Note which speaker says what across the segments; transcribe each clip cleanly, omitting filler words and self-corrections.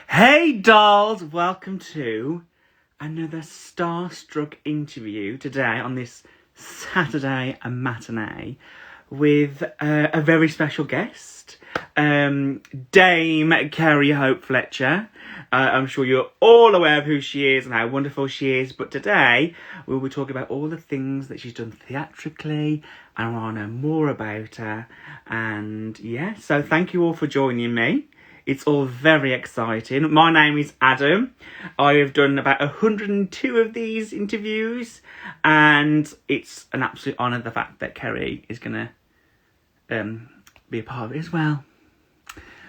Speaker 1: Hey dolls, welcome to another StarrStruck interview today on this Saturday matinee with a very special guest, Dame Carrie Hope Fletcher. I'm sure you're all aware of who she is and how wonderful she is, but today we'll be talking about all the things that she's done theatrically, and I want to know more about her. And yeah, so thank you all for joining me. It's all very exciting. My name is Adam. I have done about 102 of these interviews, and it's an absolute honour the fact that Carrie is going to be a part of it as well.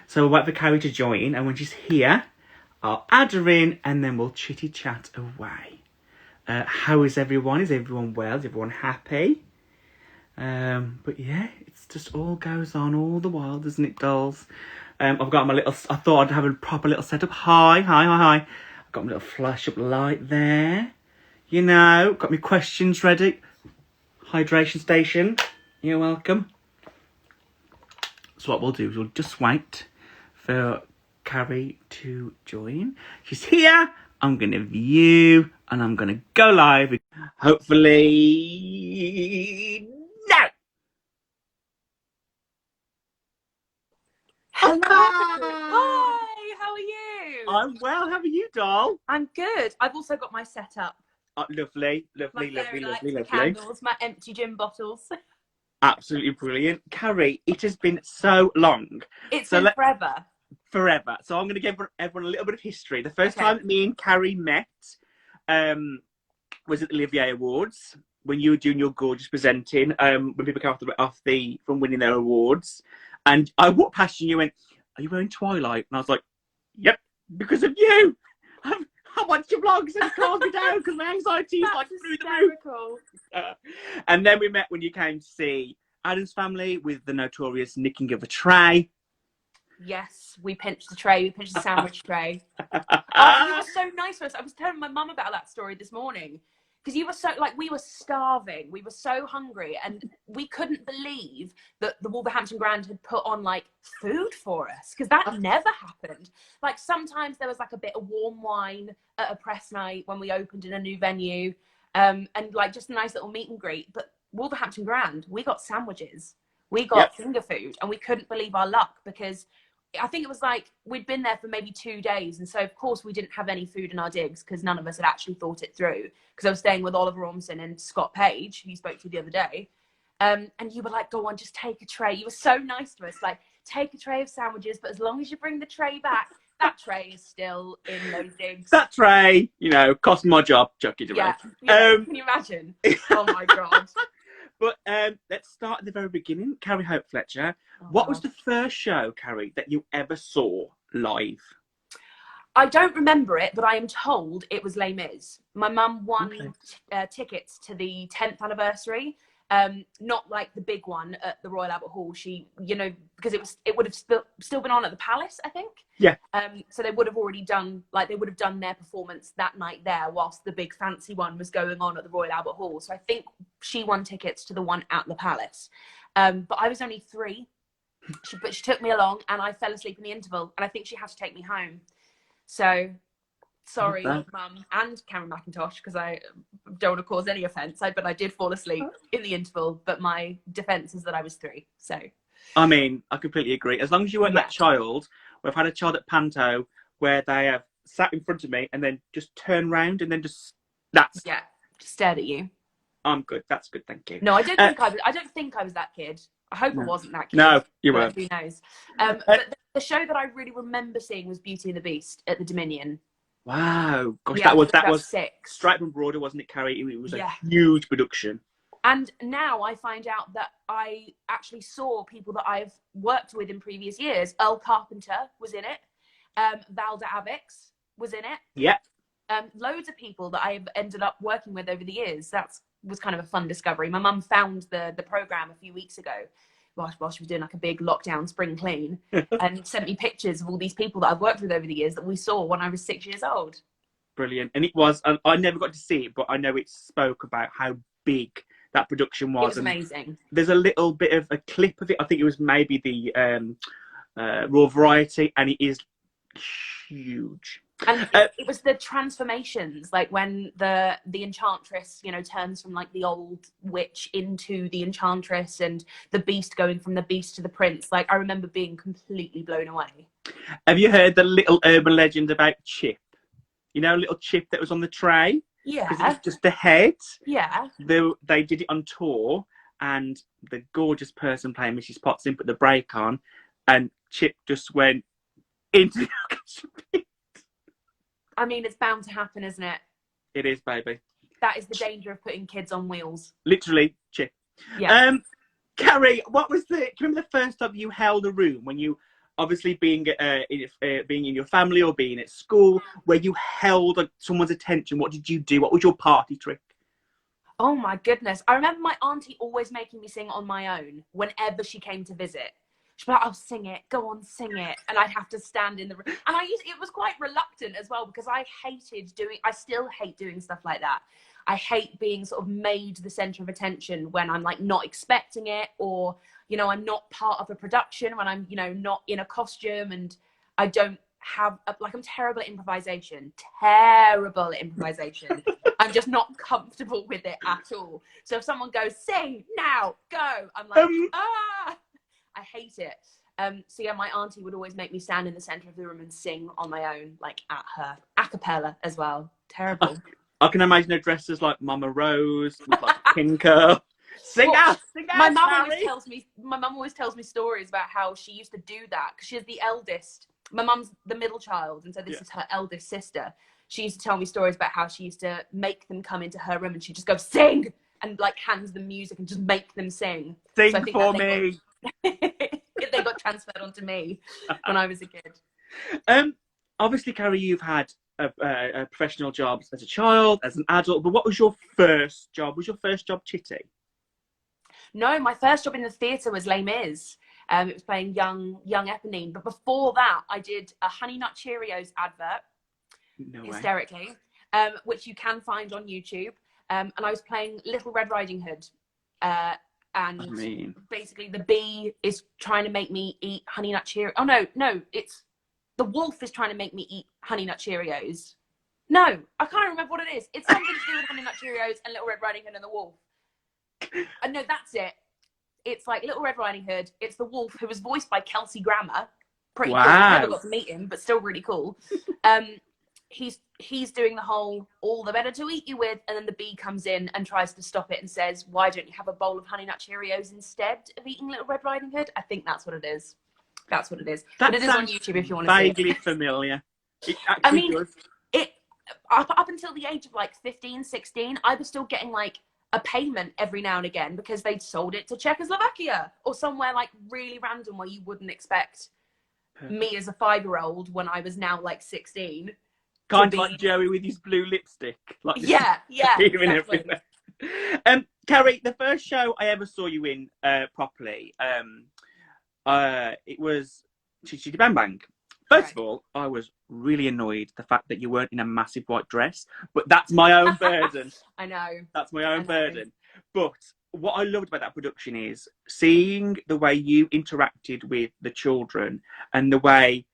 Speaker 1: So we'll wait for Carrie to join, and when she's here, I'll add her in, and then we'll chitty chat away. How is everyone? Is everyone well? Is everyone happy? But yeah, it's just all goes on all the while, doesn't it, dolls? I've got my little, I thought I'd have a proper little setup. Hi. I've got my little flash up light there. You know, got my questions ready. Hydration station. You're welcome. So what we'll do is we'll just wait for Carrie to join. She's here. I'm going to view and I'm going to go live. Hopefully, no.
Speaker 2: Hello. Hi, how are you?
Speaker 1: I'm well. How are you, doll?
Speaker 2: I'm good. I've also got my setup.
Speaker 1: Lovely.
Speaker 2: My candles, my empty gin bottles.
Speaker 1: Absolutely brilliant. Carrie, it has been so long.
Speaker 2: It's been forever.
Speaker 1: Forever. So I'm going to give everyone a little bit of history. The first time that me and Carrie met was at the Olivier Awards, when you were doing your gorgeous presenting, when people came from winning their awards. And I walked past you and you went, "Are you wearing Twilight?" And I was like, "Yep, because of you. I watch your vlogs and it calms me down because my anxiety is like through the roof." And then we met when you came to see Adam's Family with the notorious nicking of a tray.
Speaker 2: Yes, we pinched the tray. We pinched the sandwich tray. Oh, you were so nice to us. I was telling my mum about that story this morning. Because you were so, like, we were starving. We were so hungry. And we couldn't believe that the Wolverhampton Grand had put on, like, food for us. Because that never happened. Like, sometimes there was, like, a bit of warm wine at a press night when we opened in a new venue. And, like, just a nice little meet and greet. But Wolverhampton Grand, we got sandwiches. We got finger food. And we couldn't believe our luck because I think it was like we'd been there for maybe 2 days. And so, of course, we didn't have any food in our digs because none of us had actually thought it through. Because I was staying with Oliver Ormson and Scott Page, who you spoke to the other day. And you were like, "Go on, just take a tray." You were so nice to us. Like, take a tray of sandwiches, but as long as you bring the tray back, that tray is still in those digs.
Speaker 1: That tray, you know, cost my job. Chuck it away.
Speaker 2: Yeah. Can you imagine? Oh, my God.
Speaker 1: But let's start at the very beginning. Carrie Hope Fletcher. What was the first show, Carrie, that you ever saw live?
Speaker 2: I don't remember it, but I am told it was Les Mis. My mum won tickets to the 10th anniversary. Not like the big one at the Royal Albert Hall. She, you know, because it would have still been on at the Palace, I think.
Speaker 1: Yeah.
Speaker 2: So they would have already done, like, they would have done their performance that night there, whilst the big fancy one was going on at the Royal Albert Hall. So I think she won tickets to the one at the Palace. But I was only 3. But she took me along, and I fell asleep in the interval, and I think she had to take me home. So, sorry, Mum and Cameron McIntosh, because I don't want to cause any offence, but I did fall asleep in the interval, but my defence is that I was 3, so.
Speaker 1: I mean, I completely agree. As long as you weren't that child, we've had a child at Panto where they have sat in front of me and then just turned round and then just
Speaker 2: stared at you.
Speaker 1: I'm good. That's good, thank you.
Speaker 2: No, I don't think I was that kid. I hope I wasn't that kid.
Speaker 1: No, you weren't.
Speaker 2: Who knows? But the show that I really remember seeing was Beauty and the Beast at the Dominion.
Speaker 1: Wow, gosh,
Speaker 2: Yeah,
Speaker 1: that was
Speaker 2: 6.
Speaker 1: straight from Broadway, wasn't it, Carrie? It was a huge production.
Speaker 2: And now I find out that I actually saw people that I've worked with in previous years. Earl Carpenter was in it. Valda Avix was in it.
Speaker 1: Yeah.
Speaker 2: Loads of people that I've ended up working with over the years. That was kind of a fun discovery. My mum found the programme a few weeks ago while she was doing like a big lockdown spring clean and sent me pictures of all these people that I've worked with over the years that we saw when I was 6 years old.
Speaker 1: Brilliant. And it was, I never got to see it, but I know it spoke about how big that production was.
Speaker 2: It was amazing.
Speaker 1: There's a little bit of a clip of it. I think it was maybe the Raw Variety, and it is huge.
Speaker 2: And it was the transformations, like when the enchantress, you know, turns from like the old witch into the enchantress, and the beast going from the beast to the prince. Like, I remember being completely blown away.
Speaker 1: Have you heard the little urban legend about Chip? You know, little Chip that was on the tray? Because it was
Speaker 2: Yeah,
Speaker 1: just the head.
Speaker 2: yeah.
Speaker 1: They did it on tour, and the gorgeous person playing Mrs. Potts didn't put the brake on, and Chip just went into the orchestra pit.
Speaker 2: I mean, it's bound to happen, isn't it?
Speaker 1: It is, baby.
Speaker 2: That is the danger of putting kids on wheels.
Speaker 1: Literally, Chip.
Speaker 2: Yeah.
Speaker 1: Carrie, what was do you remember the first time you held a room, when you, obviously being being in your family or being at school, where you held someone's attention? What did you do? What was your party trick?
Speaker 2: Oh my goodness. I remember my auntie always making me sing on my own whenever she came to visit. She'd be like, "Oh, sing it, go on, sing it." And I'd have to stand in the room. And it was quite reluctant as well, because I still hate doing stuff like that. I hate being sort of made the center of attention when I'm like not expecting it, or, you know, I'm not part of a production, when I'm, you know, not in a costume, and I don't have, I'm terrible at improvisation. I'm just not comfortable with it at all. So if someone goes, "Sing now, go," I'm like, ah. I hate it. So yeah, my auntie would always make me stand in the center of the room and sing on my own, like at her, a cappella as well. Terrible.
Speaker 1: I can imagine her dressed as like Mama Rose with like a pin curl. Sing out,
Speaker 2: my mum always tells me stories about how she used to do that, because she's the eldest. My mum's the middle child, and so this is her eldest sister. She used to tell me stories about how she used to make them come into her room, and she'd just go, "Sing," and like hands them music and just make them sing.
Speaker 1: Sing so for me.
Speaker 2: They got transferred onto me when I was a kid.
Speaker 1: Obviously, Carrie, you've had a professional jobs as a child, as an adult, but what was your first job? Was your first job chitty?
Speaker 2: No, my first job in the theatre was Les Mis. It was playing young Eponine. But before that, I did a Honey Nut Cheerios advert, hysterically, which you can find on YouTube. And I was playing Little Red Riding Hood. And basically the bee is trying to make me eat Honey Nut Cheerios. Oh, no, it's the wolf is trying to make me eat Honey Nut Cheerios. No, I can't remember what it is. It's something to do with Honey Nut Cheerios and Little Red Riding Hood and the wolf. No, that's it. It's like Little Red Riding Hood. It's the wolf, who was voiced by Kelsey Grammer. Pretty cool. I never got to meet him, but still really cool. He's doing the whole "all the better to eat you with," and then the bee comes in and tries to stop it and says, "Why don't you have a bowl of Honey Nut Cheerios instead of eating Little Red Riding Hood?" I think that's what it is. That's what it is. But it is on YouTube if you want to see it.
Speaker 1: Vaguely familiar.
Speaker 2: I mean, up until the age of like 15, 16, I was still getting like a payment every now and again, because they'd sold it to Czechoslovakia or somewhere like really random where you wouldn't expect me as a 5-year-old, when I was now like 16.
Speaker 1: Kind of like Joey with his blue lipstick. Like
Speaker 2: yeah, exactly.
Speaker 1: Carrie, the first show I ever saw you in properly, it was Chitty Chitty Bang Bang. First of all, I was really annoyed the fact that you weren't in a massive white dress, but that's my own burden.
Speaker 2: I know.
Speaker 1: That's my own burden. But what I loved about that production is seeing the way you interacted with the children, and the way,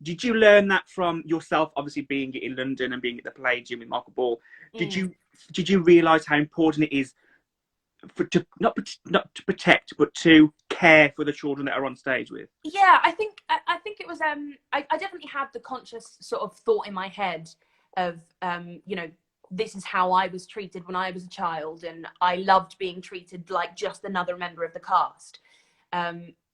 Speaker 1: did you learn that from yourself, obviously being in London and being at the Palladium with Michael Ball? Did you realise how important it is to not to protect, but to care for the children that are on stage with?
Speaker 2: Yeah, I think it was I definitely had the conscious sort of thought in my head of you know, this is how I was treated when I was a child, and I loved being treated like just another member of the cast.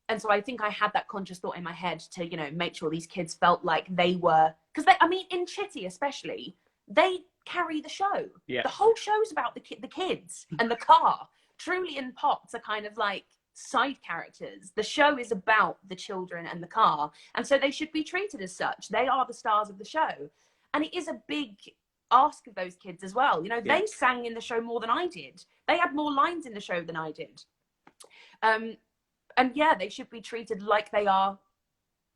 Speaker 2: And so I think I had that conscious thought in my head to, you know, make sure these kids felt like they were, because I mean, in Chitty especially, they carry the show. Yeah. The whole show's about the kids and the car. Truly and Potts are kind of like side characters. The show is about the children and the car, and so they should be treated as such. They are the stars of the show, and it is a big ask of those kids as well. You know, they sang in the show more than I did. They had more lines in the show than I did. And yeah, they should be treated like they are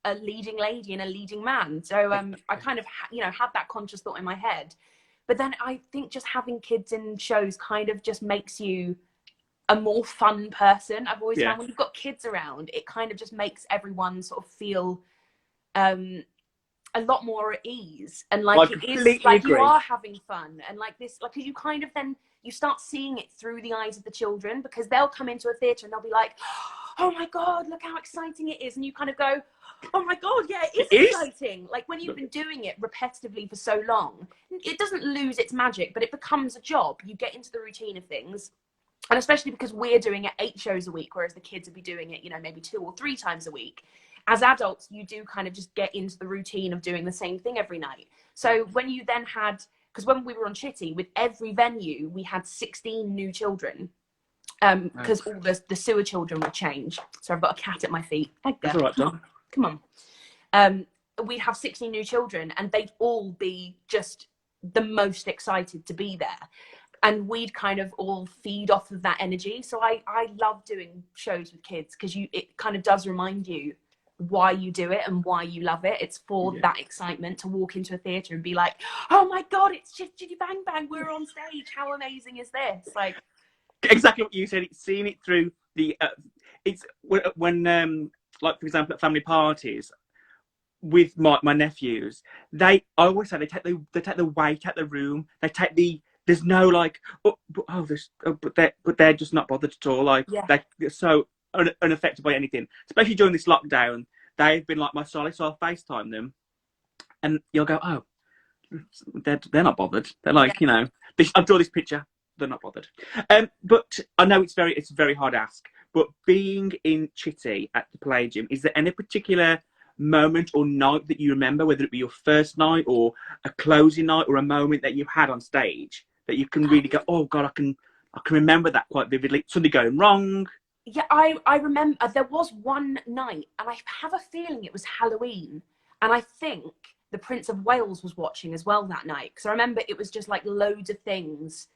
Speaker 2: a leading lady and a leading man. So I kind of, you know, had that conscious thought in my head. But then I think just having kids in shows kind of just makes you a more fun person. I've always found when you've got kids around, it kind of just makes everyone sort of feel a lot more at ease, and
Speaker 1: I
Speaker 2: like it is
Speaker 1: completely
Speaker 2: like you
Speaker 1: agree.
Speaker 2: are having fun, and like this, like you kind of then you start seeing it through the eyes of the children, because they'll come into a theatre and they'll be like, oh my god, look how exciting it is, and you kind of go, oh my god, yeah, it is
Speaker 1: It is.
Speaker 2: exciting. Like when you've been doing it repetitively for so long, it doesn't lose its magic, but it becomes a job. You get into the routine of things. And especially because we're doing it 8 shows a week, whereas the kids would be doing it, you know, maybe 2 or 3 times a week. As adults, you do kind of just get into the routine of doing the same thing every night. So when you then had, because when we were on Chitty, with every venue, we had 16 new children, because all the sewer children would change. So I've got a cat at my feet. Edgar,
Speaker 1: That's all right, John.
Speaker 2: come on. We'd have 16 new children, and they'd all be just the most excited to be there. And we'd kind of all feed off of that energy. So I love doing shows with kids, because it kind of does remind you why you do it and why you love it. It's for that excitement to walk into a theatre and be like, oh my god, it's Chitty Bang Bang, we're on stage, how amazing is this? Like
Speaker 1: Exactly what you said. It's seeing it through the it's when like for example at family parties with my nephews, I always say they take the weight out the room. They take there's no like but they're just not bothered at all. Like they're so unaffected by anything, especially during this lockdown. They've been like my solace. So I'll FaceTime them, and you'll go, oh, they're not bothered. They're like, you know, I've drawn this picture. They're not bothered. But I know it's a very hard ask. But being in Chitty at the Palladium, is there any particular moment or night that you remember, whether it be your first night or a closing night, or a moment that you had on stage that you can really go, oh god, I can remember that quite vividly? Something going wrong?
Speaker 2: Yeah, I remember there was one night, and I have a feeling it was Halloween, and I think the Prince of Wales was watching as well that night, because I remember it was just like loads of things.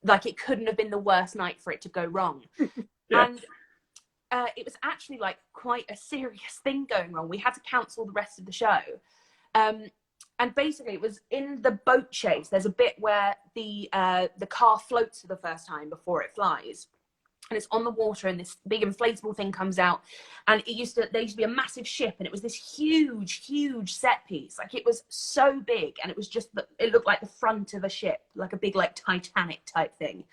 Speaker 2: Like it couldn't have been the worst night for it to go wrong. And it was actually like quite a serious thing going wrong. We had to cancel the rest of the show. And basically it was in the boat chase. There's a bit where the car floats for the first time before it flies. And it's on the water, and this big inflatable thing comes out, and there used to be a massive ship, and it was this huge set piece. Like it was so big, and it was just it looked like the front of a ship, like a big like Titanic type thing.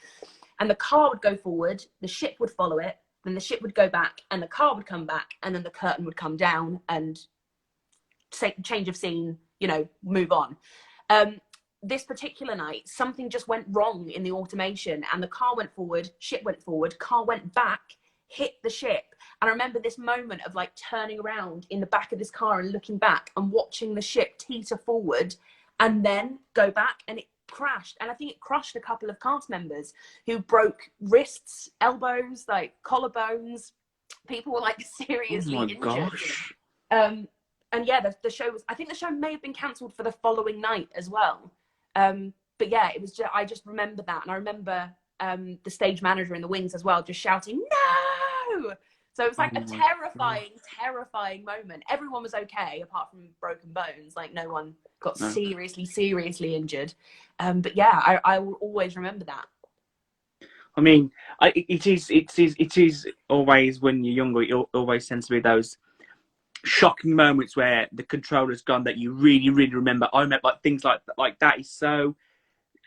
Speaker 2: And the car would go forward, the ship would follow it, then the ship would go back, and the car would come back, and then the curtain would come down, and change of scene, you know, move on. This particular night, something just went wrong in the automation, and the car went forward, ship went forward, car went back, hit the ship. And I remember this moment of like turning around in the back of this car and looking back and watching the ship teeter forward and then go back, and it crashed. And I think it crushed a couple of cast members who broke wrists, elbows, like collarbones. People were like seriously injured.
Speaker 1: Gosh.
Speaker 2: And yeah, the show was, I think the show may have been cancelled for the following night as well. But yeah, it was just, I just remember that. And I remember the stage manager in the wings as well, just shouting, no! So it was like a terrifying moment. Everyone was okay, apart from broken bones. Like no one got seriously injured. But yeah, I will always remember that.
Speaker 1: I mean, it is always, when you're younger, it always tends to be those shocking moments where the controller's gone that you really remember. I remember like things like that is so.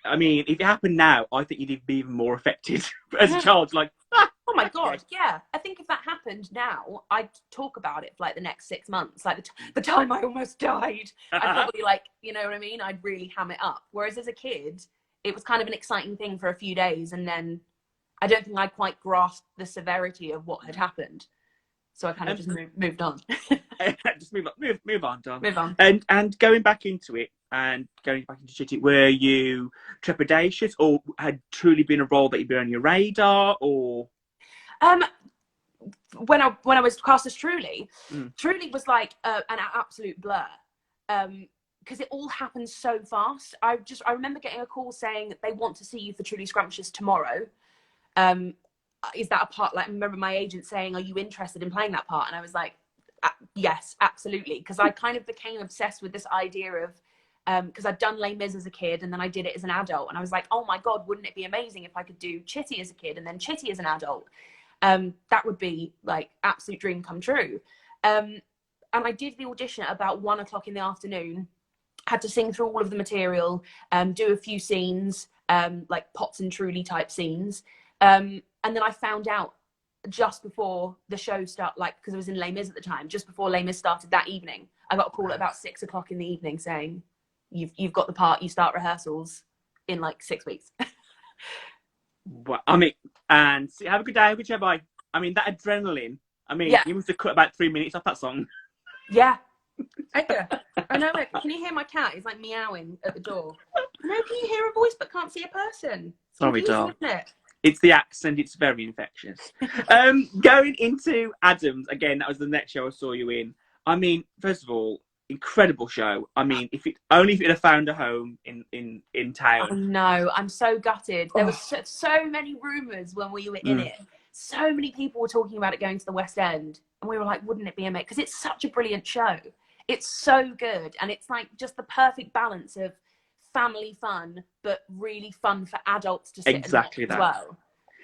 Speaker 1: I mean, if it happened now, I think you'd be even more affected as a child. Like,
Speaker 2: oh my god, yeah. I think if that happened now, I'd talk about it for like the next 6 months. Like the time I almost died, I'd probably like, you know what I mean? I'd really ham it up. Whereas as a kid, it was kind of an exciting thing for a few days, and then I don't think I quite grasped the severity of what had happened. So I kind of just moved on.
Speaker 1: Just move on, Don.
Speaker 2: Move on.
Speaker 1: And going back into it, and going back into Chitty, were you trepidatious, or had truly been a role that you'd been on your radar, or?
Speaker 2: When I was cast as Truly was like an absolute blur, because it all happened so fast. I remember getting a call saying they want to see you for Truly Scrumptious tomorrow. Is that a part? Like, I remember my agent saying, "Are you interested in playing that part?" And I was like, "Yes, absolutely," because I kind of became obsessed with this idea of. Because I'd done Les Mis as a kid, and then I did it as an adult, and I was like, oh my god, wouldn't it be amazing if I could do Chitty as a kid and then Chitty as an adult? That would be like absolute dream come true. I did the audition at about 1:00 in the afternoon. Had to sing through all of the material, do a few scenes, like Potts and Truly type scenes. And then I found out just before the show started, like, because I was in Les Mis at the time, just before Les Mis started that evening, I got a call at about 6:00 in the evening saying, you've got the part, you start rehearsals in like 6 weeks.
Speaker 1: Well, I mean, and have a good day, have a good show, bye. I mean, that adrenaline, I mean,
Speaker 2: Yeah.
Speaker 1: you must have cut about 3 minutes off that song.
Speaker 2: Yeah. I know it. Can you hear my cat? He's like meowing at the door. No, can you hear a voice but can't see a person? It's
Speaker 1: Sorry,
Speaker 2: confusing,
Speaker 1: doll.
Speaker 2: isn't it?
Speaker 1: It's the accent, it's very infectious. Going into Adams, again, that was the next show I saw you in. I mean, first of all, incredible show. I mean, if it had found a home in town.
Speaker 2: Oh no, I'm so gutted. There was so many rumours when we were in it. So many people were talking about it going to the West End. And we were like, wouldn't it be amazing? Because it's such a brilliant show. It's so good. And it's like just the perfect balance of family fun, but really fun for adults to sit
Speaker 1: Exactly
Speaker 2: and
Speaker 1: that.
Speaker 2: watch as well.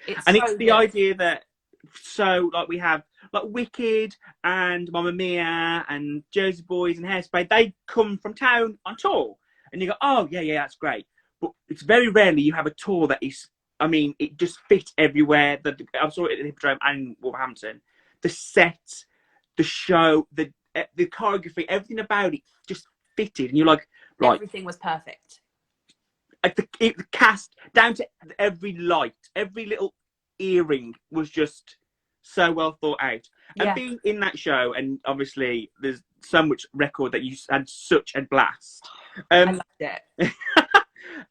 Speaker 2: It's
Speaker 1: the
Speaker 2: good.
Speaker 1: idea that, so like we have like Wicked and Mamma Mia and Jersey Boys and Hairspray, they come from town on tour. And you go, oh, yeah, that's great. But it's very rarely you have a tour that is, I mean, it just fits everywhere. I saw it at the Hippodrome and in Wolverhampton. The set, the show, the choreography, everything about it just fitted. And you're like, right.
Speaker 2: Everything was perfect.
Speaker 1: Like the cast, down to every light, every little earring was just so well thought out. And being in that show, and obviously there's so much record that you had such a blast.
Speaker 2: I loved it.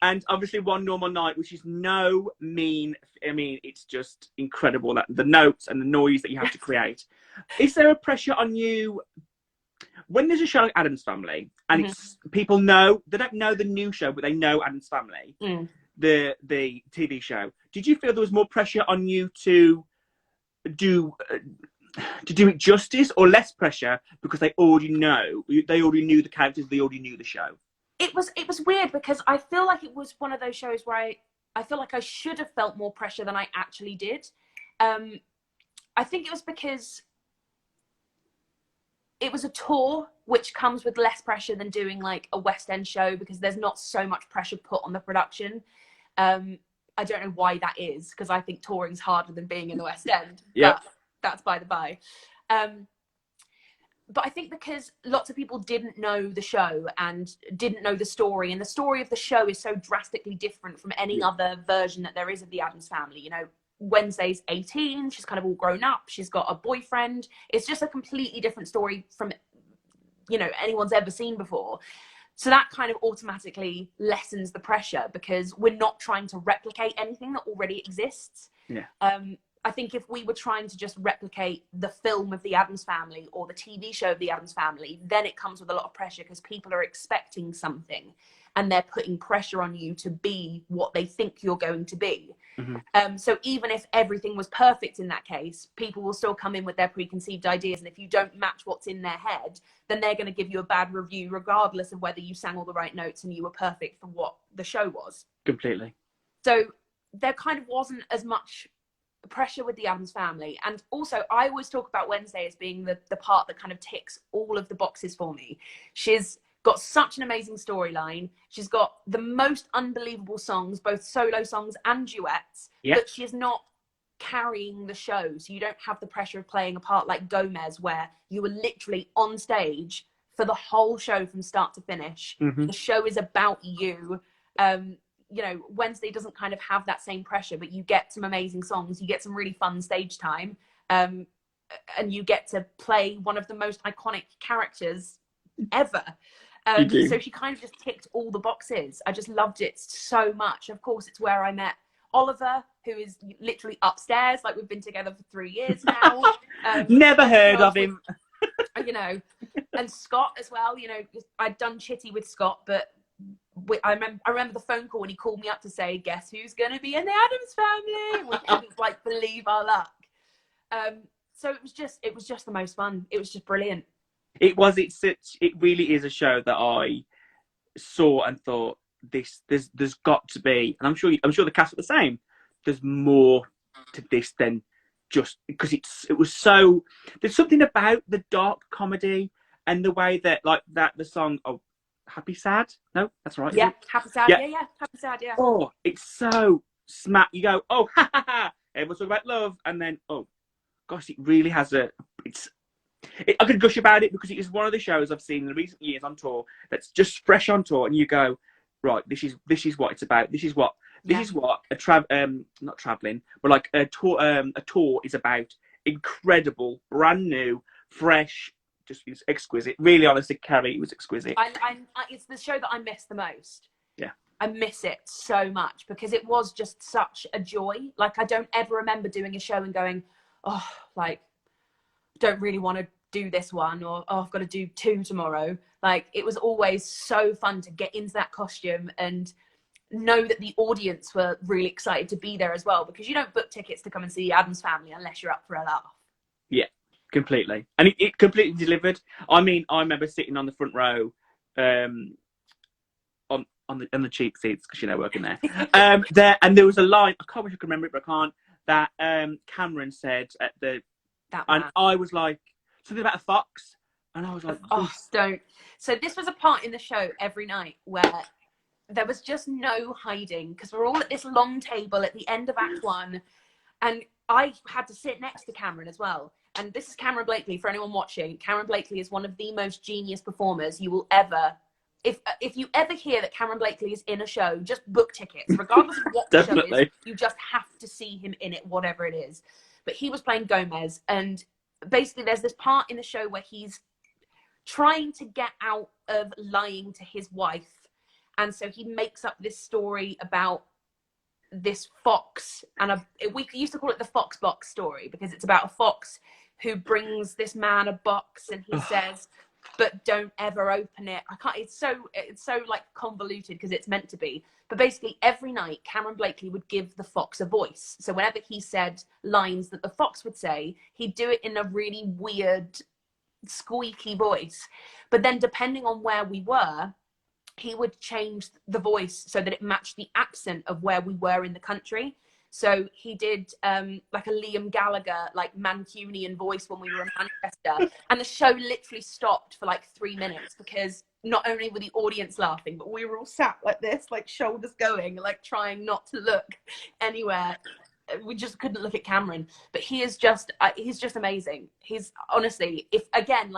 Speaker 1: And obviously One Normal Night, which is no mean, I mean, it's just incredible, that the notes and the noise that you have to create. Is there a pressure on you when there's a show like Addams Family and it's people know, they don't know the new show, but they know Addams Family, the TV show. Did you feel there was more pressure on you to do it justice, or less pressure because they already know, they already knew the characters, they already knew the show?
Speaker 2: It was weird because I feel like it was one of those shows where I feel like I should have felt more pressure than I actually did. I think it was because it was a tour, which comes with less pressure than doing like a West End show, because there's not so much pressure put on the production. I don't know why that is, because I think touring's harder than being in the West End. But that's by the by. But I think because lots of people didn't know the show and didn't know the story, and the story of the show is so drastically different from any other version that there is of the Addams Family. You know, Wednesday's 18, she's kind of all grown up, she's got a boyfriend. It's just a completely different story from, you know, anyone's ever seen before. So that kind of automatically lessens the pressure, because we're not trying to replicate anything that already exists. I think if we were trying to just replicate the film of the Addams Family or the TV show of the Addams Family, then it comes with a lot of pressure, because people are expecting something and they're putting pressure on you to be what they think you're going to be. So even if everything was perfect in that case, people will still come in with their preconceived ideas. And if you don't match what's in their head, then they're going to give you a bad review, regardless of whether you sang all the right notes and you were perfect for what the show was.
Speaker 1: Completely.
Speaker 2: So there kind of wasn't as much pressure with the Addams Family. And also, I always talk about Wednesday as being the part that kind of ticks all of the boxes for me. She's got such an amazing storyline. She's got the most unbelievable songs, both solo songs and duets, but she's not carrying the show. So you don't have the pressure of playing a part like Gomez, where you were literally on stage for the whole show from start to finish. The show is about you. You know, Wednesday doesn't kind of have that same pressure, but you get some amazing songs, you get some really fun stage time, and you get to play one of the most iconic characters ever. So she kind of just ticked all the boxes. I just loved it so much. Of course, it's where I met Oliver, who is literally upstairs. Like, we've been together for 3 years now.
Speaker 1: Never heard of him.
Speaker 2: You know, and Scott as well. You know, I'd done Chitty with Scott, but I remember the phone call when he called me up to say, guess who's going to be in the Addams Family? We couldn't like believe our luck. So it was just the most fun. It was just brilliant.
Speaker 1: It really is a show that I saw and thought, there's got to be, and I'm sure the cast are the same. There's more to this than just because it was so. There's something about the dark comedy and the way that like that the song Happy Sad, no, that's right,
Speaker 2: Yeah,
Speaker 1: is it?
Speaker 2: Happy Sad. Yeah, yeah, Happy Sad. Yeah.
Speaker 1: Oh, it's so smack. You go, oh, ha ha ha. Everyone's talking about love, and then, oh, gosh, it really has I could gush about it because it is one of the shows I've seen in the recent years on tour that's just fresh on tour, and you go, right, this is what it's about. This is what not traveling, but like a tour is about. Incredible, brand new, fresh, just exquisite. Really, honestly, Carrie, it was exquisite.
Speaker 2: It's the show that I miss the most.
Speaker 1: Yeah.
Speaker 2: I miss it so much because it was just such a joy. Like, I don't ever remember doing a show and going, oh, like, don't really want to do this one, or oh, I've got to do 2 tomorrow. Like, it was always so fun to get into that costume and know that the audience were really excited to be there as well, because you don't book tickets to come and see the Addams Family unless you're up for a laugh. Yeah,
Speaker 1: completely. And it completely delivered. I mean, I remember sitting on the front row, on the cheap seats, because, you know, working there. There, and there was a line, I can't wish I could remember it, but I can't, that Cameron said at the, and I was like, something about a fox, and I was like,
Speaker 2: oh, don't. So this was a part in the show every night where there was just no hiding, because we're all at this long table at the end of Act 1, and I had to sit next to Cameron as well. And this is Cameron Blakely, for anyone watching. Cameron Blakely is one of the most genius performers you will ever... If you ever hear that Cameron Blakely is in a show, just book tickets, regardless of what the show is. You just have to see him in it, whatever it is. But he was playing Gomez, and basically there's this part in the show where he's trying to get out of lying to his wife. And so he makes up this story about this fox, and we used to call it the fox box story, because it's about a fox who brings this man a box, and he says, but don't ever open it. I can't, it's so like convoluted because it's meant to be. But basically every night Cameron Blakely would give the fox a voice. So whenever he said lines that the fox would say, he'd do it in a really weird, squeaky voice. But then depending on where we were, he would change the voice so that it matched the accent of where we were in the country. So he did like a Liam Gallagher, like Mancunian voice when we were in Manchester. And the show literally stopped for like 3 minutes because not only were the audience laughing, but we were all sat like this, like shoulders going, like trying not to look anywhere. We just couldn't look at Cameron. But he's just amazing. He's honestly, if again,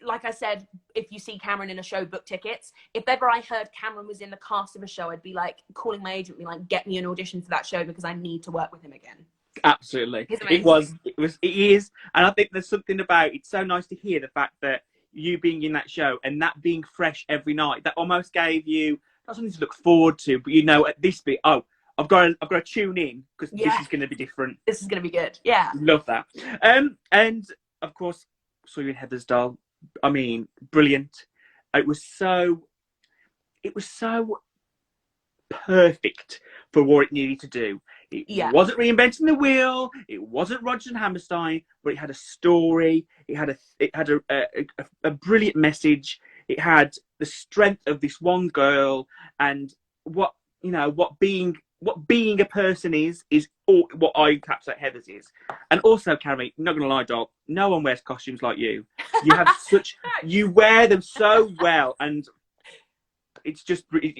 Speaker 2: like I said, if you see Cameron in a show, book tickets. If ever I heard Cameron was in the cast of a show, I'd be like calling my agent, be like, get me an audition for that show because I need to work with him again.
Speaker 1: Absolutely. It is. And I think there's something about, it's so nice to hear the fact that you being in that show and that being fresh every night, that almost gave you, not something to look forward to, but you know, at this bit, oh, I've got to tune in because this is going to be different.
Speaker 2: This is going to be good. Yeah.
Speaker 1: Love that. And of course, saw you in Heather's Doll. I mean, brilliant. It was so perfect for what it needed to do. It wasn't reinventing the wheel. It wasn't Rodgers and Hammerstein, but it had a story. It had a brilliant message. It had the strength of this one girl, and what being a person is all, what I encapsulate Heather's is. And also, Carrie, not gonna lie, doll, no one wears costumes like you. You have you wear them so well, and it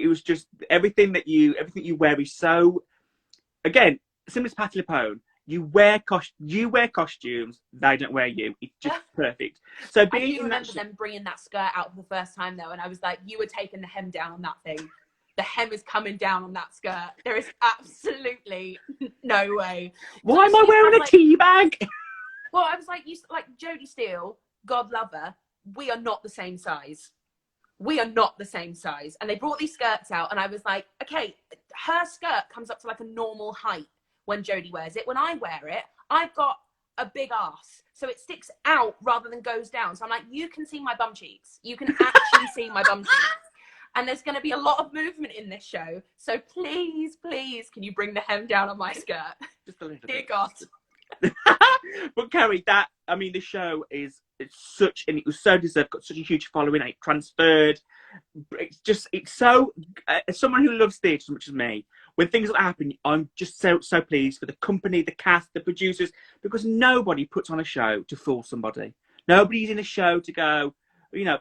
Speaker 1: was just everything you wear is so, again, similar to Patti LuPone. You wear costumes, they don't wear you. It's just perfect. So
Speaker 2: I do remember them bringing that skirt out for the first time though, and I was like, you were taking the hem down on that thing. The hem is coming down on that skirt. There is absolutely no way.
Speaker 1: Why am I wearing a tea bag?
Speaker 2: Well, I was like, Jodie Steele, God love her, we are not the same size. We are not the same size. And they brought these skirts out, and I was like, okay, her skirt comes up to like a normal height when Jodie wears it. When I wear it, I've got a big ass, so it sticks out rather than goes down. So I'm like, you can see my bum cheeks. You can actually see my bum cheeks. And there's going to be a lot of movement in this show. So please, please, can you bring the hem down on my skirt?
Speaker 1: Just a little
Speaker 2: Dear
Speaker 1: bit.
Speaker 2: God.
Speaker 1: But Carrie, the show it was so deserved, got such a huge following, and it transferred. It's so, as someone who loves theatre as much as me, when things like that happen, I'm just so pleased for the company, the cast, the producers, because nobody puts on a show to fool somebody. Nobody's in a show to go,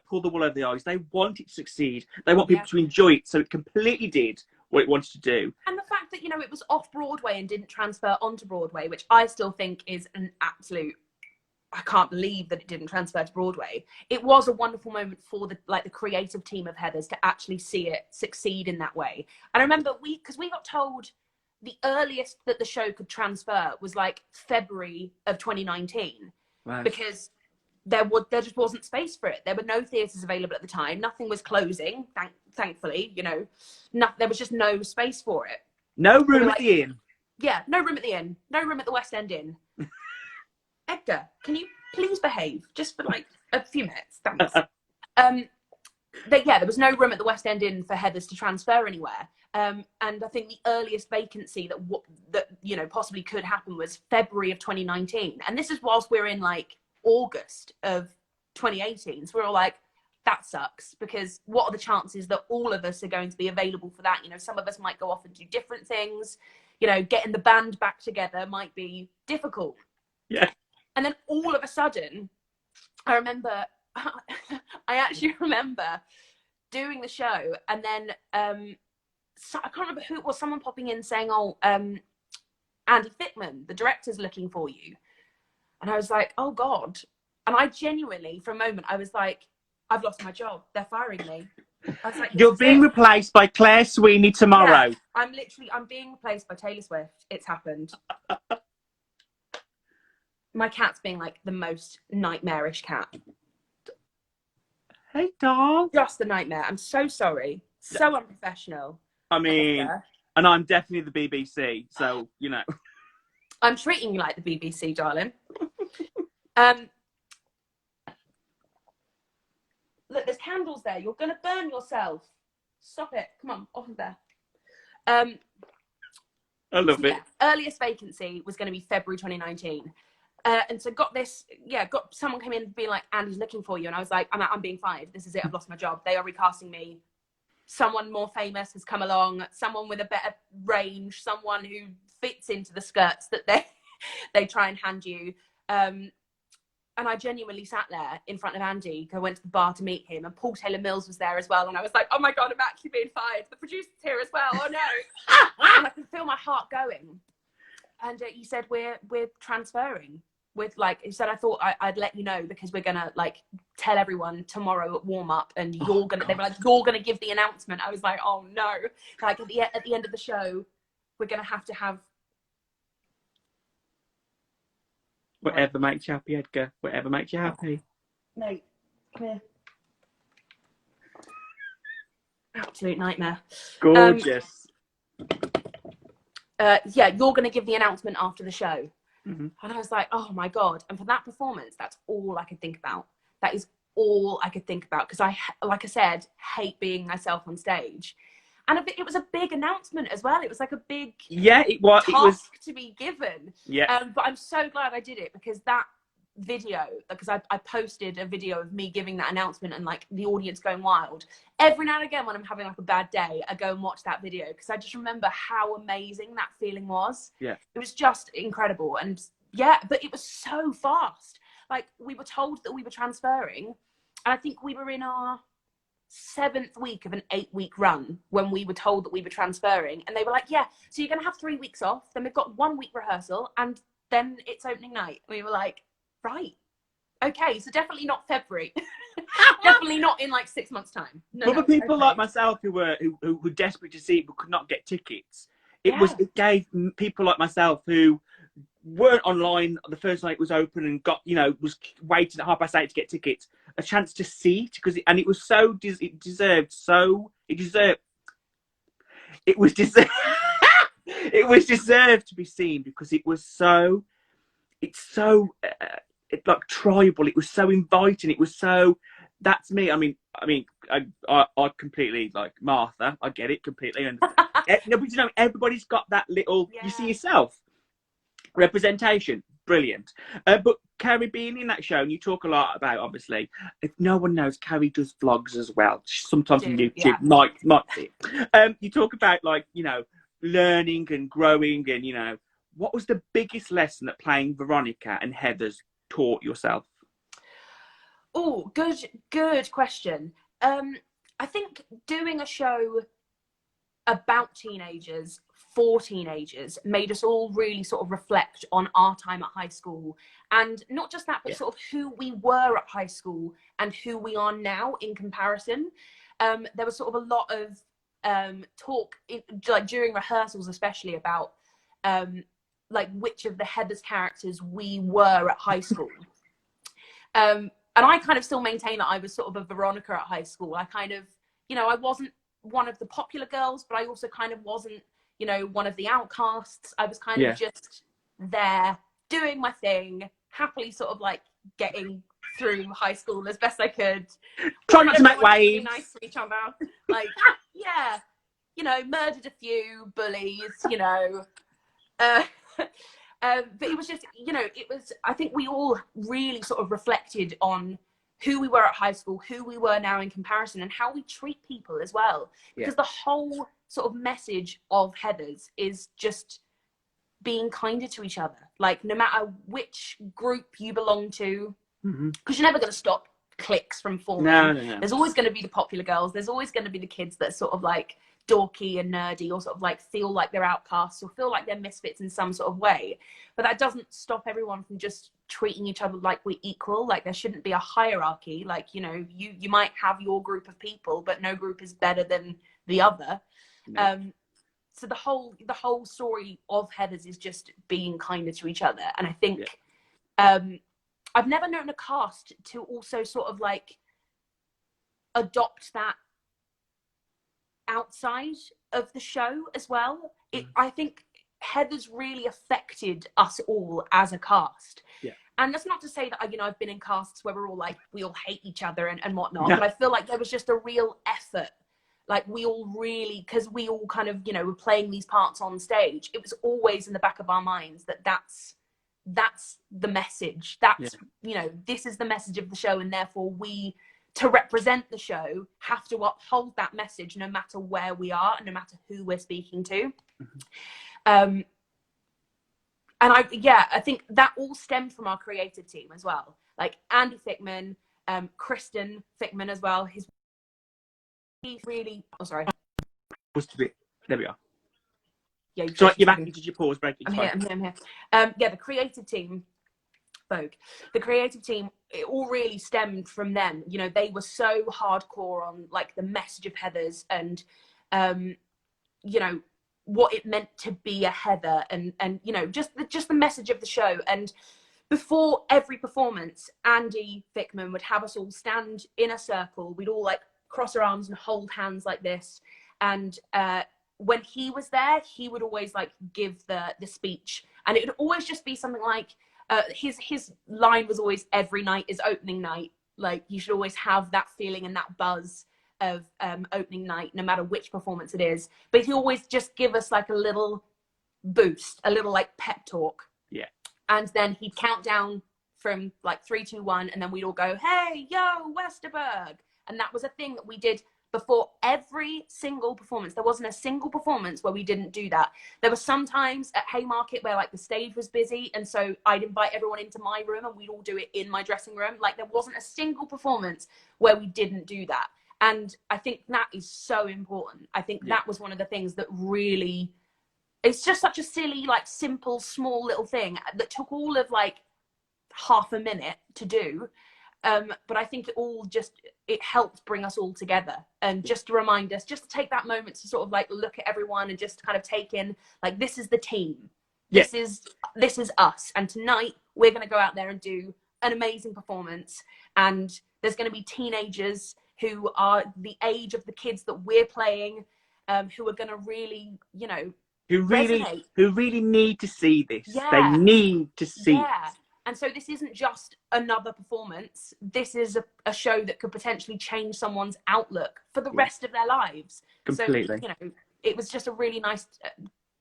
Speaker 1: pull the wool over the eyes. They want it to succeed. They want people
Speaker 2: Yeah.
Speaker 1: to enjoy it. So it completely did what it wanted to do.
Speaker 2: And the fact that, it was off Broadway and didn't transfer onto Broadway, which I still think is an absolute, I can't believe that it didn't transfer to Broadway. It was a wonderful moment for the creative team of Heathers to actually see it succeed in that way. And I remember because we got told the earliest that the show could transfer was like February of 2019.
Speaker 1: Right.
Speaker 2: Because there just wasn't space for it. There were no theatres available at the time. Nothing was closing, thankfully, there was just no space for it.
Speaker 1: No room at the inn.
Speaker 2: Yeah, no room at the inn. No room at the West End Inn. Edgar, can you please behave just for like a few minutes? Thanks. There was no room at the West End Inn for Heathers to transfer anywhere. And I think the earliest vacancy that possibly could happen was February of 2019. And this is whilst we're in like August of 2018. So we're all like, that sucks, because what are the chances that all of us are going to be available for that? Some of us might go off and do different things. Getting the band back together might be difficult.
Speaker 1: Yeah.
Speaker 2: And then all of a sudden, I actually remember doing the show, and then so I can't remember who it was, someone popping in saying, Andy Fickman, the director's looking for you. And I was like, oh God. And I genuinely, for a moment, I was like, I've lost my job. They're firing me. I was like,
Speaker 1: you're being replaced by Claire Sweeney tomorrow.
Speaker 2: Yeah, I'm being replaced by Taylor Swift. It's happened. My cat's being like the most nightmarish cat.
Speaker 1: Hey, doll.
Speaker 2: Just a nightmare. I'm so sorry. So unprofessional.
Speaker 1: I mean, and I'm definitely the BBC, so,
Speaker 2: I'm treating you like the BBC, darling. Look, there's candles there. You're going to burn yourself. Stop it. Come on, off of there.
Speaker 1: I love it.
Speaker 2: Earliest vacancy was going to be February 2019. And so got someone came in being like, Andy's looking for you. And I was like, I'm being fired. This is it. I've lost my job. They are recasting me. Someone more famous has come along. Someone with a better range. Someone who fits into the skirts that they try and hand you. And I genuinely sat there in front of Andy. I went to the bar to meet him, and Paul Taylor Mills was there as well. And I was like, oh my God, I'm actually being fired. The producer's here as well. Oh no. And I can feel my heart going. And he said, we're transferring. He said, I thought I'd let you know, because we're gonna tell everyone tomorrow at warm up, and they were like, you're gonna give the announcement. I was like, oh no. At the end of the show, we're gonna have to have
Speaker 1: whatever makes you happy, Edgar. Whatever makes you happy.
Speaker 2: No, come here. Absolute nightmare.
Speaker 1: Gorgeous.
Speaker 2: You're going to give the announcement after the show.
Speaker 1: Mm-hmm.
Speaker 2: And I was like, oh my God. And for that performance, that's all I could think about. That is all I could think about. Because like I said, hate being myself on stage. And it was a big announcement as well. It was like a big task to be given.
Speaker 1: Yeah.
Speaker 2: But I'm so glad I did it, because that video, because I posted a video of me giving that announcement and the audience going wild. Every now and again when I'm having a bad day, I go and watch that video, because I just remember how amazing that feeling was.
Speaker 1: Yeah. It
Speaker 2: was just incredible. And but it was so fast. We were told that we were transferring, and I think we were in our 7th week of an 8-week run when we were told that we were transferring. And they were like, yeah, so you're going to have 3 weeks off, then we've got 1 week rehearsal, and then it's opening night. We were like, right, okay, so definitely not February. Definitely not in 6 months time.
Speaker 1: For people like myself who were desperate to see it but could not get tickets, it gave people like myself who weren't online the first night it was open and got was waiting at 8:30 to get tickets, a chance to see it, because it was so it was deserved to be seen, because it's so tribal. It was so inviting. It was so, that's me. I mean, I completely Martha. I get it completely. And everybody's got that little. Yeah. You see yourself. Representation, brilliant. But Carrie, being in that show, and you talk a lot about, obviously, if no one knows, Carrie does vlogs as well. Sometimes on YouTube, yeah. might be. You talk about learning and growing, and what was the biggest lesson that playing Veronica and Heathers taught yourself?
Speaker 2: Oh, good question. I think doing a show about teenagers for teenagers made us all really sort of reflect on our time at high school, and not just that, but sort of who we were at high school and who we are now in comparison. There was sort of a lot of talk like during rehearsals, especially about like which of the Heathers characters we were at high school. And I kind of still maintain that I was sort of a Veronica at high school. I kind of, I wasn't one of the popular girls, but I also kind of wasn't, one of the outcasts. I was kind of just there doing my thing, happily sort of like getting through high school as best I could.
Speaker 1: Trying not to make waves.
Speaker 2: Be nice to each other. Like, murdered a few bullies, but it was just, I think we all really sort of reflected on who we were at high school, who we were now in comparison, and how we treat people as well. Because the whole sort of message of Heathers is just being kinder to each other. Like, no matter which group you belong to, because you're never going to stop cliques from forming.
Speaker 1: No.
Speaker 2: There's always going to be the popular girls. There's always going to be the kids that are sort of like dorky and nerdy, or sort of like feel like they're outcasts or feel like they're misfits in some sort of way. But that doesn't stop everyone from just treating each other like we're equal. Like, there shouldn't be a hierarchy. Like, you might have your group of people, but no group is better than the other. So the whole story of Heathers is just being kinder to each other. And I think I've never known a cast to also sort of like adopt that outside of the show as well. I think Heathers really affected us all as a cast. And that's not to say that I've been in casts where we're all like, we all hate each other and whatnot, but I feel like there was just a real effort. Like, we all really, because we all kind of were playing these parts on stage, it was always in the back of our minds that that's the message. That's this is the message of the show, and therefore we, to represent the show, have to uphold that message no matter where we are and no matter who we're speaking to. And I think that all stemmed from our creative team as well. Like Andy Fickman, Kristen Fickman as well. He's really,
Speaker 1: There we are.
Speaker 2: Yeah,
Speaker 1: so you're back. Did you pause break?
Speaker 2: I'm here. The creative team, the creative team, it all really stemmed from them. They were so hardcore on like the message of Heathers and what it meant to be a Heather, and just the message of the show. And before every performance, Andy Fickman would have us all stand in a circle. We'd all like cross our arms and hold hands like this. And when he was there, he would always like give the speech, and it would always just be something like his line was always, "Every night is opening night." Like, you should always have that feeling and that buzz of opening night, no matter which performance it is. But he always just give us like a little boost, a little like pep talk. And then he'd count down from like 3, 2, 1, and then we'd all go, "Hey, yo, Westerberg." And that was a thing that we did before every single performance. There wasn't a single performance where we didn't do that. There were some times at Haymarket where like the stage was busy, and so I'd invite everyone into my room and we'd all do it in my dressing room. Like, there wasn't a single performance where we didn't do that. And I think that is so important. I think that was one of the things that really, it's just such a silly, like simple, small little thing that took all of like half a minute to do. But I think it helped bring us all together, and just to remind us, just to take that moment to sort of like look at everyone and just kind of take in, like, this is the team. This is us. And tonight we're going to go out there and do an amazing performance. And there's going to be teenagers who are the age of the kids that we're playing, who are going to really,
Speaker 1: who really need to see this.
Speaker 2: Yeah.
Speaker 1: They need to see it.
Speaker 2: And so this isn't just another performance. This is a show that could potentially change someone's outlook for the rest of their lives.
Speaker 1: Completely.
Speaker 2: So, it was just a really nice,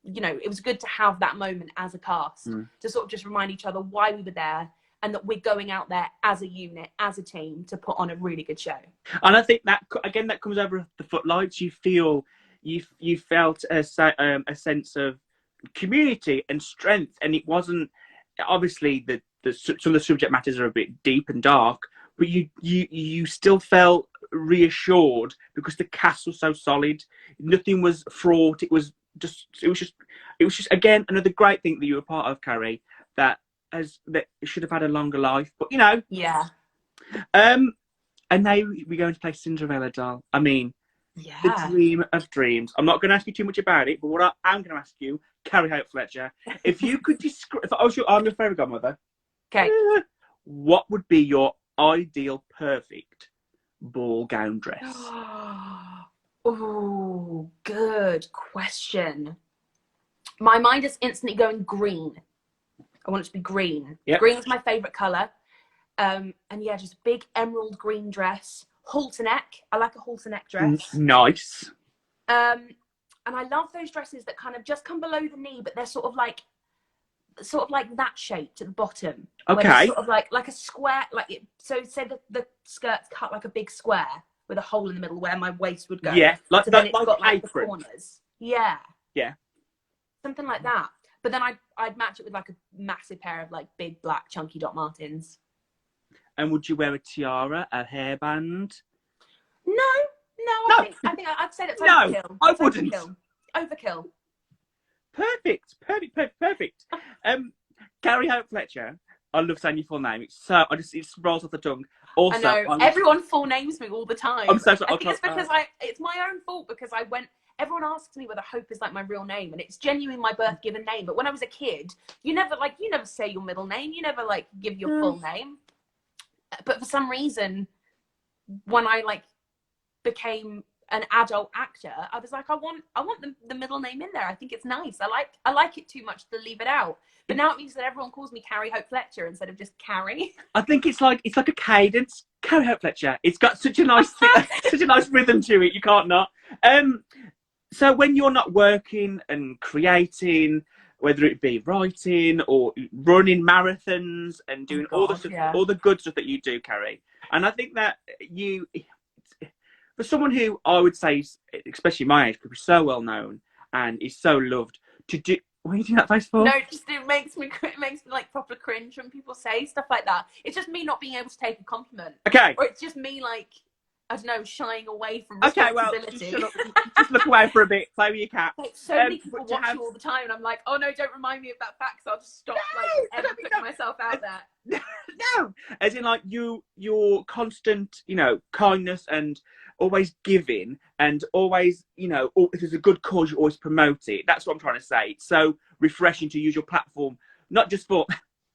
Speaker 2: it was good to have that moment as a cast to sort of just remind each other why we were there, and that we're going out there as a unit, as a team, to put on a really good show.
Speaker 1: And I think that, again, that comes over the footlights. You felt a sense of community and strength, and it wasn't, obviously some of the subject matters are a bit deep and dark, but you still felt reassured because the cast was so solid. Nothing was fraught. It was just again another great thing that you were part of, Carrie. That should have had a longer life, but
Speaker 2: Yeah.
Speaker 1: And now we're going to play Cinderella doll. I mean, the
Speaker 2: Yeah.
Speaker 1: dream of dreams. I'm not going to ask you too much about it, but what I am going to ask you, Carrie Hope Fletcher, if you could describe, if I was I'm your fairy godmother,
Speaker 2: Okay.
Speaker 1: what would be your ideal, perfect ball gown dress?
Speaker 2: Oh, good question. My mind is instantly going green. I want it to be green.
Speaker 1: Yep.
Speaker 2: Green is my favourite colour. And yeah, just a big emerald green dress. Halter neck. I like a halter neck dress.
Speaker 1: Nice.
Speaker 2: And I love those dresses that kind of just come below the knee, but they're sort of like that shape to the bottom.
Speaker 1: Okay.
Speaker 2: Sort of like a square, so say the skirt's cut like a big square with a hole in the middle where my waist would go.
Speaker 1: Yeah,
Speaker 2: so then it's
Speaker 1: like
Speaker 2: got like
Speaker 1: apron.
Speaker 2: the corners. Yeah.
Speaker 1: Yeah.
Speaker 2: Something like that. But then I'd match it with like a massive pair of like big black chunky Doc Martens.
Speaker 1: And would you wear a tiara, a hairband?
Speaker 2: No. I think I'd say it's overkill.
Speaker 1: No, I wouldn't.
Speaker 2: Overkill.
Speaker 1: Perfect. Carrie Hope Fletcher. I love saying your full name. It rolls off the tongue. Also,
Speaker 2: I know. Everyone full names me all the time.
Speaker 1: I'm so sorry.
Speaker 2: I think it's because it's my own fault because everyone asks me whether Hope is like my real name, and it's genuinely my birth given name. But when I was a kid, you never say your middle name. You never give your full name. But for some reason, when I became an adult actor, I was like, I want the middle name in there. I think it's nice. I like it too much to leave it out. But now it means that everyone calls me Carrie Hope Fletcher instead of just Carrie. I
Speaker 1: think it's like a cadence. Carrie Hope Fletcher. It's got such a nice such a nice rhythm to it. You can't not. So when you're not working and creating, whether it be writing or running marathons and doing all the good stuff that you do, Carrie, and I think that for someone who I would say, especially my age group, is so well known and is so loved to do. What are you doing that face for?
Speaker 2: No, it makes me like proper cringe when people say stuff like that. It's just me not being able to take a compliment.
Speaker 1: Okay.
Speaker 2: Or it's just me I don't know, shying away from responsibility.
Speaker 1: Okay, well, just look away for a bit, play with your cat.
Speaker 2: So many people watch you all the time, and I'm like, oh no, don't remind me of that fact, so I'll just stop ever putting myself out there.
Speaker 1: No, as in your constant, kindness and always giving and always, if there's a good cause, you always promote it. That's what I'm trying to say. It's so refreshing to use your platform, not just for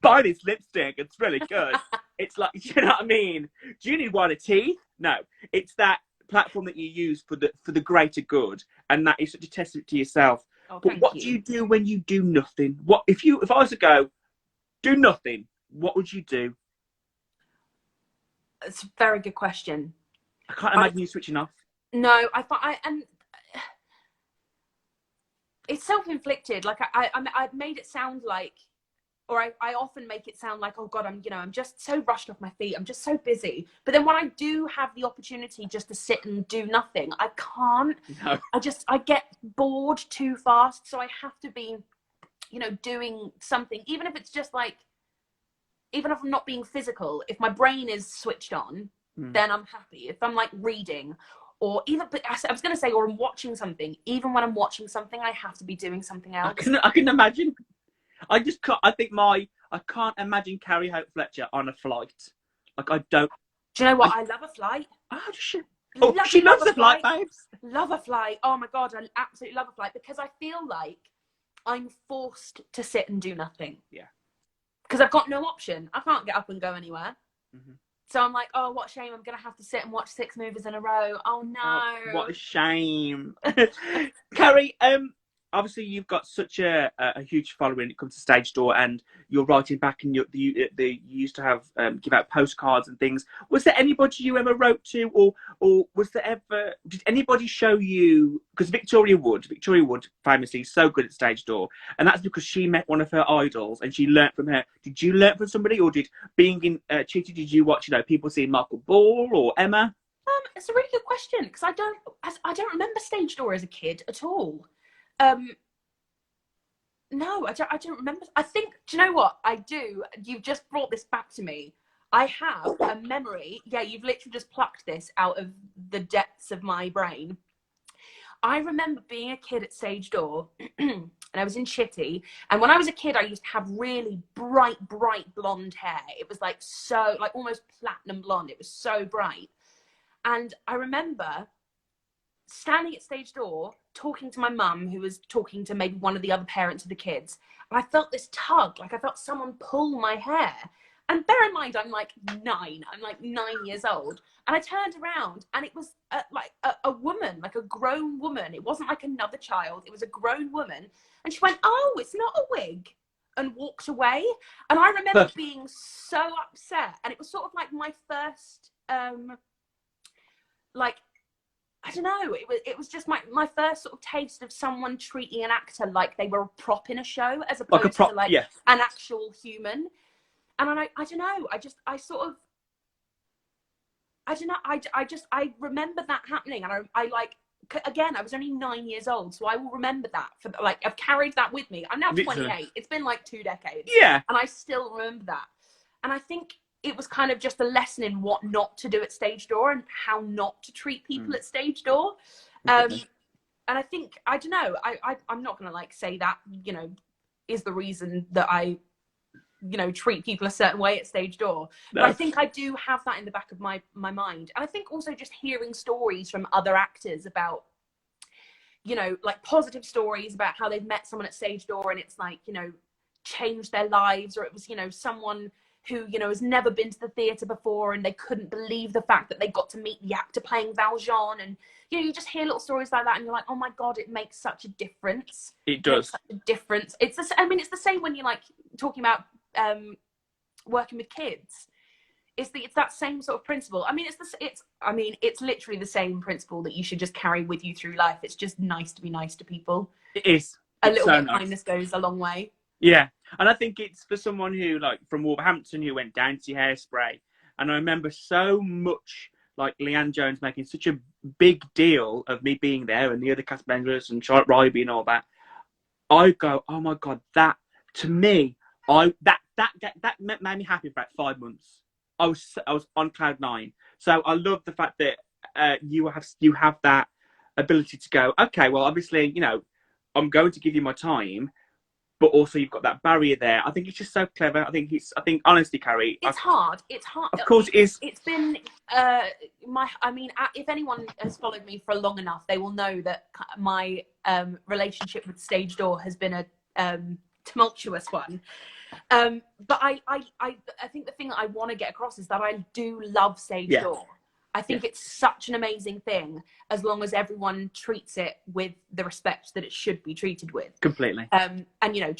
Speaker 1: buy this lipstick, it's really good. It's like, you know what I mean? Do you need whiter teeth? No, it's that platform that you use for the greater good, and that is such a testament to yourself. But what do you do when you do nothing? What if I was to go do nothing? What would you do?
Speaker 2: It's a very good question.
Speaker 1: I can't imagine you switching off.
Speaker 2: No, and it's self-inflicted. I've made it sound like, or I often make it sound like, oh God, I'm just so rushed off my feet. I'm just so busy. But then when I do have the opportunity just to sit and do nothing, I can't.
Speaker 1: No.
Speaker 2: I get bored too fast. So I have to be, doing something, even if it's just even if I'm not being physical, if my brain is switched on, then I'm happy. If I'm reading or even, but I was going to say, or I'm watching something, even when I'm watching something, I have to be doing something else.
Speaker 1: I can imagine. I just can't. I can't imagine Carrie Hope Fletcher on a flight. I don't.
Speaker 2: Do you know what? I love a flight.
Speaker 1: Oh, she loves a flight, babes.
Speaker 2: Love a flight. Oh my God, I absolutely love a flight because I feel like I'm forced to sit and do nothing.
Speaker 1: Yeah.
Speaker 2: Because I've got no option. I can't get up and go anywhere.
Speaker 1: Mm-hmm.
Speaker 2: So I'm like, oh, what a shame. I'm going to have to sit and watch 6 movies in a row. Oh, no.
Speaker 1: Oh, what a shame. Carrie, obviously you've got such a huge following when it comes to stage door, and you're writing back, and you used to have give out postcards and things. Was there anybody you ever wrote to, or did anybody show you, because Victoria Wood famously is so good at stage door, and that's because she met one of her idols and she learnt from her. Did you learn from somebody, or did being in Cheetah, did you watch people seeing Michael Ball or Emma?
Speaker 2: It's a really good question because I don't remember stage door as a kid at all. No, I don't remember. I think, do you know what I do? You've just brought this back to me. I have a memory. Yeah, you've literally just plucked this out of the depths of my brain. I remember being a kid at Stage Door, and I was in Chitty. And when I was a kid, I used to have really bright blonde hair. It was like so, like almost platinum blonde. It was so bright. And I remember standing at Stage Door, talking to my mum, who was talking to maybe one of the other parents of the kids. And I felt this tug, like I felt someone pull my hair. And bear in mind, I'm like 9. I'm like 9 years old. And I turned around and it was like a woman, like a grown woman. It wasn't like another child. It was a grown woman. And she went, "Oh, it's not a wig," and walked away. And I remember being so upset. And it was sort of like my first, like, I don't know. It was just my first sort of taste of someone treating an actor like they were a prop in a show, as opposed to like an actual human. And I don't know. I remember that happening, and I like, again, I was only 9 years old, so I will remember that for like, I've carried that with me. I'm now 28. It's been like 2 decades.
Speaker 1: Yeah.
Speaker 2: And I still remember that. And I think it was kind of just a lesson in what not to do at Stage Door and how not to treat people at Stage Door. And I think, I don't know, I'm not going to like say that, you know, is the reason that I, you know, treat people a certain way at Stage Door. But I think I do have that in the back of my mind. And I think also just hearing stories from other actors about, you know, like positive stories about how they've met someone at Stage Door and it's like, you know, changed their lives, or it was, you know, someone who, you know, has never been to the theatre before and they couldn't believe the fact that they got to meet the actor playing Valjean. And, you know, you just hear little stories like that and you're like, oh my God, it makes such a difference.
Speaker 1: It does.
Speaker 2: It makes such a difference. I mean, it's the same when you're like talking about working with kids. It's that same sort of principle. I mean, it's literally the same principle that you should just carry with you through life. It's just nice to be nice to people.
Speaker 1: It is.
Speaker 2: A little bit of kindness goes a long way.
Speaker 1: Yeah, and I think it's for someone who, like, from Wolverhampton, who went down to see Hairspray, and I remember so much, like, Leanne Jones making such a big deal of me being there, and the other cast members, and Charlotte Ryby and all that. I go, oh my God, that, to me, that made me happy for about 5 months. I was on cloud 9. So I love the fact that you have that ability to go, okay, well, obviously, you know, I'm going to give you my time, but also you've got that barrier there. I think it's just so clever. I think honestly, Carrie,
Speaker 2: it's hard.
Speaker 1: Of course it is.
Speaker 2: It's been if anyone has followed me for long enough, they will know that my relationship with Stage Door has been a tumultuous one. But I think the thing that I want to get across is that I do love Stage Door. I think it's such an amazing thing, as long as everyone treats it with the respect that it should be treated with.
Speaker 1: Completely.
Speaker 2: And, you know,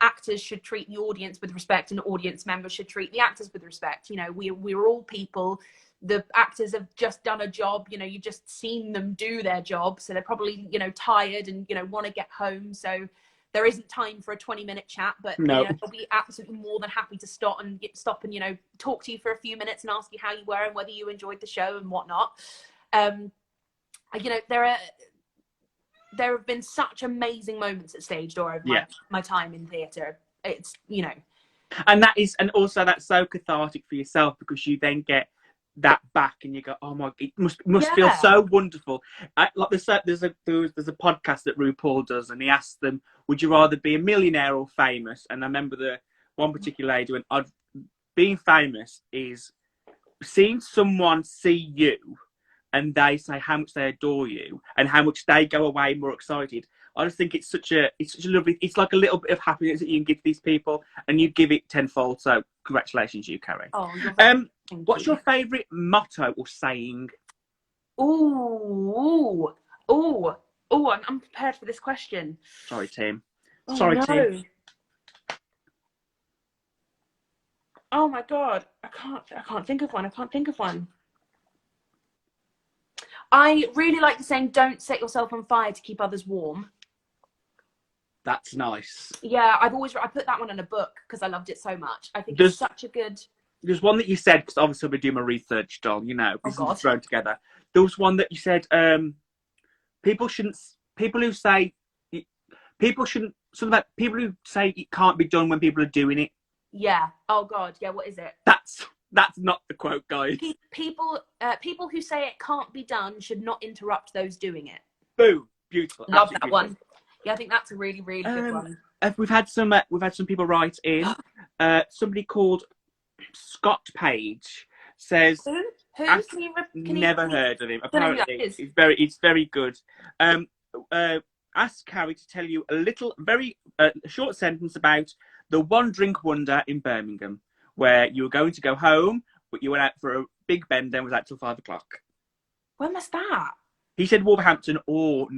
Speaker 2: actors should treat the audience with respect, and audience members should treat the actors with respect. You know, we're all people. The actors have just done a job, you know, you've just seen them do their job. So they're probably, you know, tired and, you know, want to get home. So there isn't time for a 20-minute chat, but you know, they'll be absolutely more than happy to stop and, you know, talk to you for a few minutes and ask you how you were and whether you enjoyed the show and whatnot. You know, there have been such amazing moments at Stage Door over my time in theatre. It's, you know.
Speaker 1: And also that's so cathartic for yourself, because you then get that back and you go, oh my, it must feel so wonderful. Like there's a podcast that RuPaul does, and he asks them, would you rather be a millionaire or famous? And I remember the one particular lady went, being famous is seeing someone see you and they say how much they adore you and how much they go away more excited. I just think it's such a lovely, it's like a little bit of happiness that you can give these people, and you give it tenfold. So congratulations, you, Carrie.
Speaker 2: Oh,
Speaker 1: what's your favourite motto or saying?
Speaker 2: I'm prepared for this question.
Speaker 1: Sorry, Tim.
Speaker 2: Tim. Oh my God, I can't think of one. I really like the saying, don't set yourself on fire to keep others warm.
Speaker 1: That's nice.
Speaker 2: Yeah, I put that one in a book because I loved it so much. I think it's such a good...
Speaker 1: There's one that you said, because obviously I've been doing my research, Doll, you know, this is thrown together. There was one that you said, people who say it can't be done when people are doing it.
Speaker 2: Yeah. Oh God. Yeah. What is it?
Speaker 1: That's not the quote, guys.
Speaker 2: People who say it can't be done should not interrupt those doing it.
Speaker 1: Boom. Beautiful.
Speaker 2: Love
Speaker 1: Absolutely
Speaker 2: that
Speaker 1: beautiful.
Speaker 2: one. Yeah, I think that's a really, really good one.
Speaker 1: We've had some people write in. Somebody called Scott Page says,
Speaker 2: Who?
Speaker 1: ask,
Speaker 2: Can
Speaker 1: never heard of him.
Speaker 2: Don't know who that
Speaker 1: Apparently,
Speaker 2: is.
Speaker 1: it's very good. Ask Carrie to tell you a little, very short sentence about the one drink wonder in Birmingham, where you were going to go home, but you went out for a big bender and was out till 5 o'clock.
Speaker 2: When was that?
Speaker 1: He said Wolverhampton or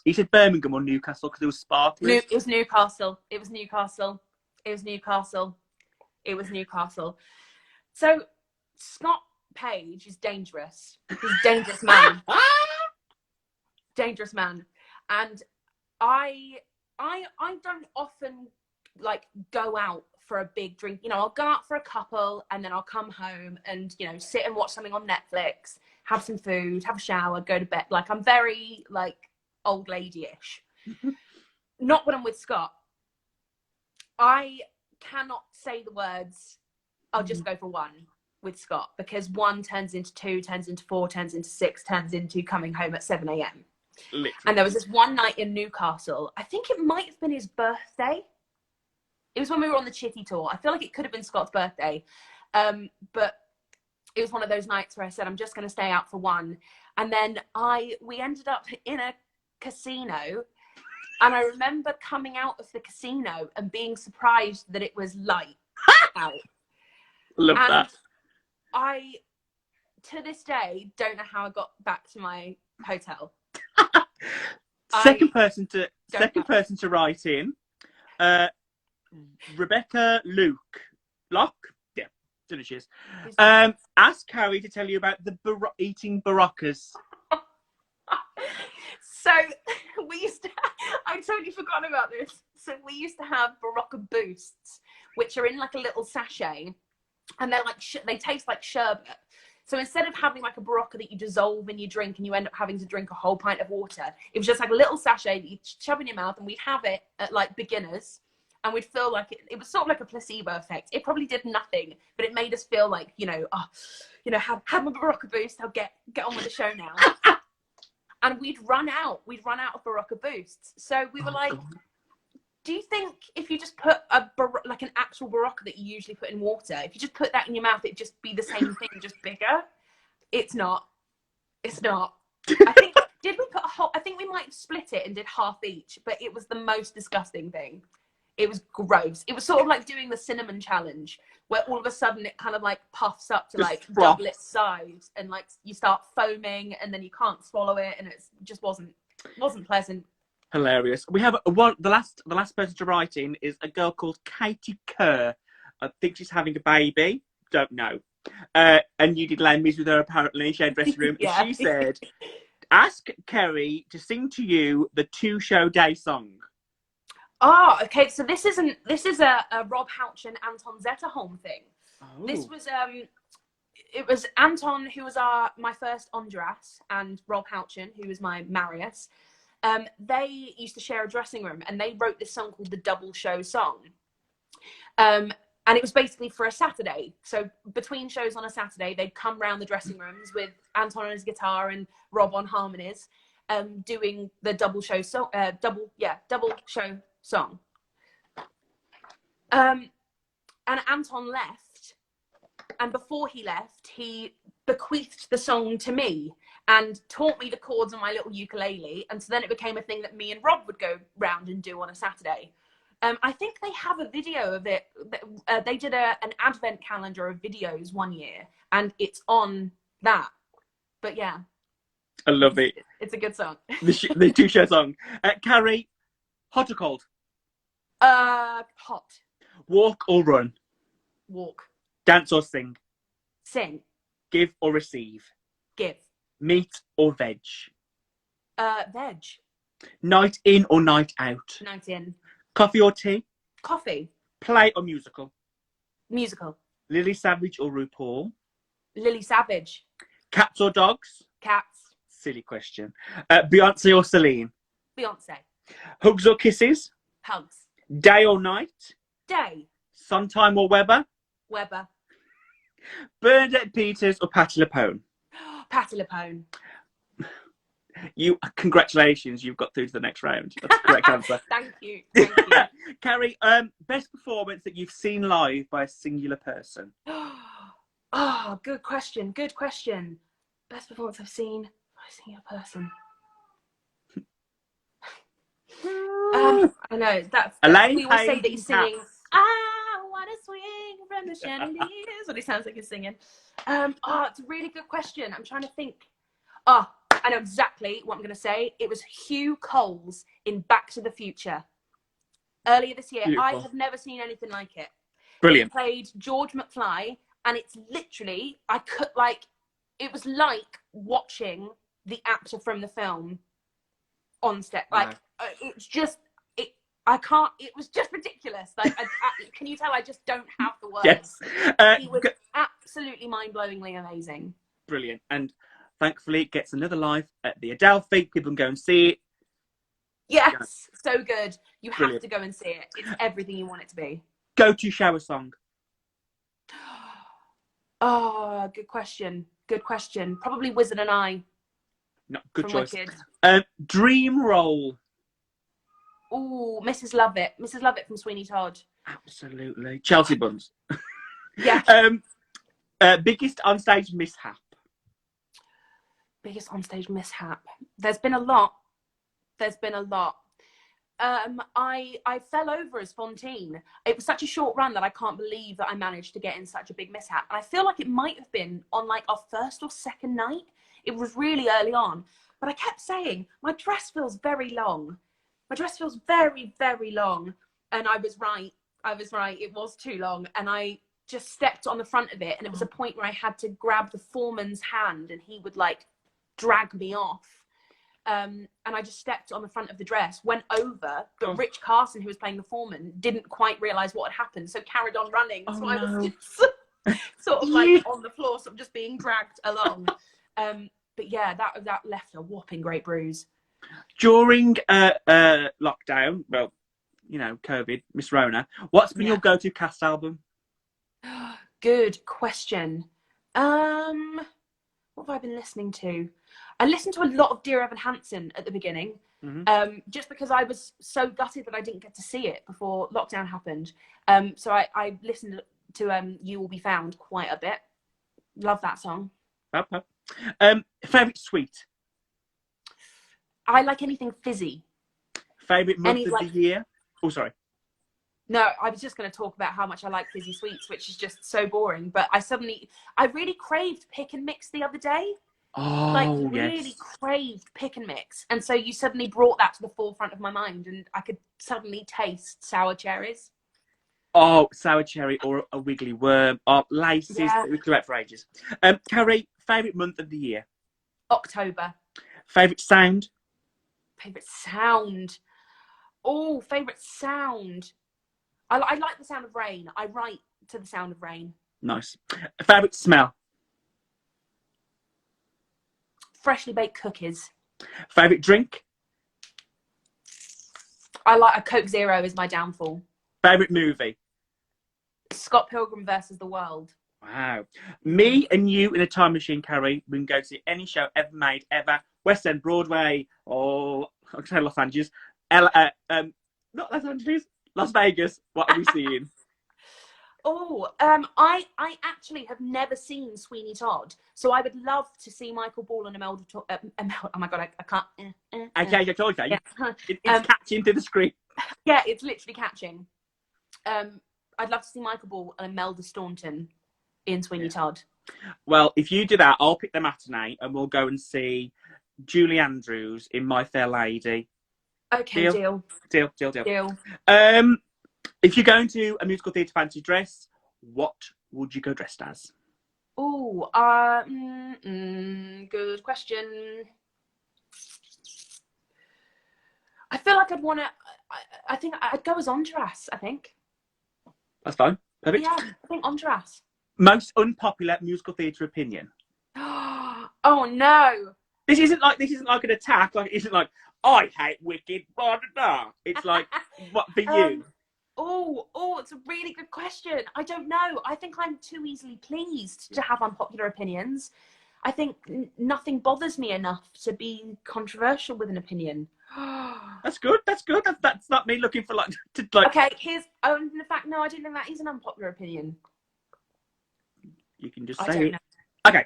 Speaker 1: he said Birmingham or Newcastle because it was sparkling.
Speaker 2: It was Newcastle. It was Newcastle. It was Newcastle. It was Newcastle. So Scott Page is dangerous. He's a dangerous man. Dangerous man. And I don't often like go out for a big drink. You know, I'll go out for a couple and then I'll come home and, you know, sit and watch something on Netflix, have some food, have a shower, go to bed. Like, I'm very like old lady-ish. Not when I'm with Scott. I cannot say the words, I'll just go for one with Scott, because one turns into two, turns into four, turns into six, turns into coming home at 7 a.m.
Speaker 1: Literally.
Speaker 2: And there was this one night in Newcastle, I think it might have been his birthday. It was when we were on the Chitty tour. I feel like it could have been Scott's birthday. But it was one of those nights where I said, I'm just going to stay out for one. And then we ended up in a casino. And I remember coming out of the casino and being surprised that it was light out.
Speaker 1: Love that.
Speaker 2: I, to this day, don't know how I got back to my hotel.
Speaker 1: Second person to write in. Rebecca Locke. Yeah, don't know she is. Ask Carrie to tell you about the eating Baroccas.
Speaker 2: So we used to, I totally forgot about this. So we used to have Barocca Boosts, which are in like a little sachet, and they're like, they taste like sherbet. So instead of having like a Barocca that you dissolve in your drink and you end up having to drink a whole pint of water, it was just like a little sachet that you shove in your mouth, and we'd have it at like beginners, and we'd feel like it was sort of like a placebo effect. It probably did nothing, but it made us feel like, have my Barocca Boost, I'll get on with the show now. And we'd run out of Barocca Boosts. So we were like, do you think if you just put like an actual Barocca that you usually put in water, if you just put that in your mouth, it'd just be the same thing, just bigger? It's not. I think, I think we might have split it and did half each, but it was the most disgusting thing. It was gross. It was sort of like doing the cinnamon challenge, where all of a sudden it kind of like puffs up to like double its size, and like you start foaming, and then you can't swallow it, and it just wasn't pleasant.
Speaker 1: Hilarious. We have the last person to write in is a girl called Katie Kerr. I think she's having a baby. Don't know. And you did Les Mis with her apparently. Shared dressing room.
Speaker 2: Yeah.
Speaker 1: She said, "Ask Kerry to sing to you the 2 show day song."
Speaker 2: Oh, okay. So this is a Rob Houch and Anton Zetterholm thing. Oh. This was it was Anton, who was my first Andras, and Rob Houchen, who was my Marius. They used to share a dressing room, and they wrote this song called the Double Show Song. And it was basically for a Saturday. So between shows on a Saturday, they'd come round the dressing rooms with Anton on his guitar and Rob on harmonies, doing the double show song. And Anton left, and before he left, he bequeathed the song to me and taught me the chords on my little ukulele, and so then it became a thing that me and Rob would go round and do on a Saturday. I think they have a video of it. They did an advent calendar of videos one year, and it's on that. But yeah,
Speaker 1: I love it.
Speaker 2: It's a good song.
Speaker 1: The 2 show song. Carrie, hot or cold?
Speaker 2: Hot.
Speaker 1: Walk or run?
Speaker 2: Walk.
Speaker 1: Dance or sing?
Speaker 2: Sing.
Speaker 1: Give or receive?
Speaker 2: Give.
Speaker 1: Meat or veg?
Speaker 2: Veg.
Speaker 1: Night in or night out?
Speaker 2: Night in.
Speaker 1: Coffee or tea?
Speaker 2: Coffee.
Speaker 1: Play or musical?
Speaker 2: Musical.
Speaker 1: Lily Savage or RuPaul?
Speaker 2: Lily Savage.
Speaker 1: Cats or dogs?
Speaker 2: Cats.
Speaker 1: Silly question. Beyonce or Celine?
Speaker 2: Beyonce.
Speaker 1: Hugs or kisses?
Speaker 2: Hugs.
Speaker 1: Day or night?
Speaker 2: Day.
Speaker 1: Sondheim or Weber?
Speaker 2: Weber.
Speaker 1: Bernadette Peters or Patti LuPone?
Speaker 2: Patti LuPone.
Speaker 1: Congratulations, you've got through to the next round. That's the correct answer.
Speaker 2: Thank you. Thank you.
Speaker 1: Carrie, best performance that you've seen live by a singular person?
Speaker 2: Oh, good question. Good question. Best performance I've seen by a singular person. I know that's
Speaker 1: Elaine
Speaker 2: we always say that
Speaker 1: Page
Speaker 2: he's
Speaker 1: and
Speaker 2: singing.
Speaker 1: Cats.
Speaker 2: I want to swing from the chandeliers. What he sounds like he's singing. It's a really good question. I'm trying to think. Oh, I know exactly what I'm going to say. It was Hugh Coles in Back to the Future. Earlier this year.
Speaker 1: Beautiful.
Speaker 2: I have never seen anything like it.
Speaker 1: Brilliant.
Speaker 2: He played George McFly, and it's literally, it was like watching the actor from the film on step. Like, it's just, it was just ridiculous. Like, can you tell I just don't have the words?
Speaker 1: Yes.
Speaker 2: He was absolutely mind-blowingly amazing.
Speaker 1: Brilliant. And thankfully it gets another life at the Adelphi. People can go and see it.
Speaker 2: Yes, so good. You have
Speaker 1: Brilliant.
Speaker 2: to go and see it. It's everything you want it to be.
Speaker 1: Go-to shower song?
Speaker 2: Oh, good question. Good question. Probably Wizard and I.
Speaker 1: No, good
Speaker 2: from
Speaker 1: choice.
Speaker 2: Wicked.
Speaker 1: Dream role?
Speaker 2: Ooh, Mrs. Lovett. Mrs. Lovett from Sweeney Todd.
Speaker 1: Absolutely. Chelsea Buns.
Speaker 2: Yeah.
Speaker 1: Biggest onstage mishap?
Speaker 2: Biggest onstage mishap. There's been a lot. I fell over as Fontaine. It was such a short run that I can't believe that I managed to get in such a big mishap. And I feel like it might have been on like our first or second night. It was really early on. But I kept saying, my dress feels very long. My dress feels very, very long. And I was right. It was too long. And I just stepped on the front of it. And it was a point where I had to grab the foreman's hand and he would like drag me off. And I just stepped on the front of the dress, went over, but Rich Carson, who was playing the foreman, didn't quite realise what had happened, so carried on running. I was just sort of like on the floor, sort of just being dragged along. But yeah, that left a whopping great bruise.
Speaker 1: During lockdown, well, you know, COVID, Miss Rona, what's been your go-to cast album?
Speaker 2: Good question. What have I been listening to? I listened to a lot of Dear Evan Hansen at the beginning, just because I was so gutted that I didn't get to see it before lockdown happened. So I listened to You Will Be Found quite a bit. Love that song.
Speaker 1: Favourite sweet?
Speaker 2: I like anything fizzy.
Speaker 1: Favourite month of the year? Oh, sorry.
Speaker 2: No, I was just going to talk about how much I like fizzy sweets, which is just so boring. But I really craved pick and mix the other day.
Speaker 1: Oh,
Speaker 2: really craved pick and mix. And so you suddenly brought that to the forefront of my mind and I could suddenly taste sour cherries.
Speaker 1: Oh, sour cherry or a wiggly worm or laces. Yeah. We could wait for ages. Carrie, favourite month of the year?
Speaker 2: October.
Speaker 1: Favourite sound?
Speaker 2: Favourite sound. Oh, favourite sound. I like the sound of rain. I write to the sound of rain.
Speaker 1: Nice. Favourite smell?
Speaker 2: Freshly baked cookies.
Speaker 1: Favourite drink?
Speaker 2: I like a Coke Zero is my downfall.
Speaker 1: Favourite movie?
Speaker 2: Scott Pilgrim versus the World.
Speaker 1: Wow. Me and you in a time machine, Carrie, we can go to any show ever made, ever. West End, Broadway, or I'll say Los Angeles. Not Los Angeles, Las Vegas. What are we seeing?
Speaker 2: I actually have never seen Sweeney Todd, so I would love to see Michael Ball and Imelda. Oh my god, I can't.
Speaker 1: Okay, I told you. Yeah. It's catching to the screen.
Speaker 2: Yeah, it's literally catching. I'd love to see Michael Ball and Imelda Staunton in Sweeney Todd.
Speaker 1: Well, if you do that, I'll pick the matinee and we'll go and see Julie Andrews in My Fair Lady.
Speaker 2: Okay, deal.
Speaker 1: If you're going to a musical theatre fancy dress, what would you go dressed as?
Speaker 2: Good question. I feel like I'd want to. I think I'd go as Andras. I think.
Speaker 1: That's fine. Perfect.
Speaker 2: Yeah, I think Andras.
Speaker 1: Most unpopular musical theatre opinion.
Speaker 2: Oh no!
Speaker 1: This isn't like an attack. Like it isn't like I hate Wicked. Blah blah blah. It's like what for you?
Speaker 2: It's a really good question. I don't know. I think I'm too easily pleased to have unpopular opinions. I think nothing bothers me enough to be controversial with an opinion.
Speaker 1: That's good. That's not me looking for like
Speaker 2: Okay, in fact, no, I don't think that is an unpopular opinion.
Speaker 1: You can just
Speaker 2: I
Speaker 1: say
Speaker 2: don't
Speaker 1: it.
Speaker 2: know.
Speaker 1: Okay.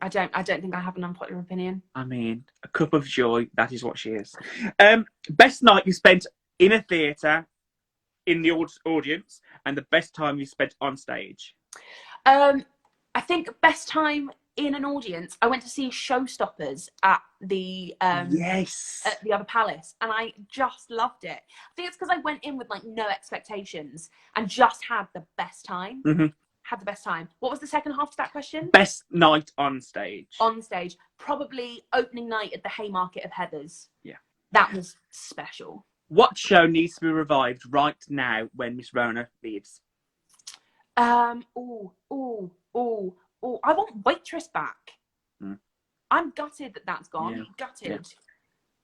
Speaker 2: I don't think I have an unpopular opinion.
Speaker 1: I mean, a cup of joy, that is what she is. Best night you spent in a theatre, in the audience, and the best time you spent on stage?
Speaker 2: I think best time in an audience, I went to see Showstoppers at the
Speaker 1: Yes.
Speaker 2: at the other palace, and I just loved it. I think it's because I went in with like no expectations and just had the best time.
Speaker 1: Mm-hmm.
Speaker 2: Had the best time. What was the second half to that question?
Speaker 1: Best night on stage.
Speaker 2: On stage, probably opening night at the Haymarket of Heathers.
Speaker 1: Yeah,
Speaker 2: that was special.
Speaker 1: What show needs to be revived right now when Miss Rona leaves?
Speaker 2: I want Waitress back. I'm gutted that that's gone.
Speaker 1: Yeah.
Speaker 2: Gutted.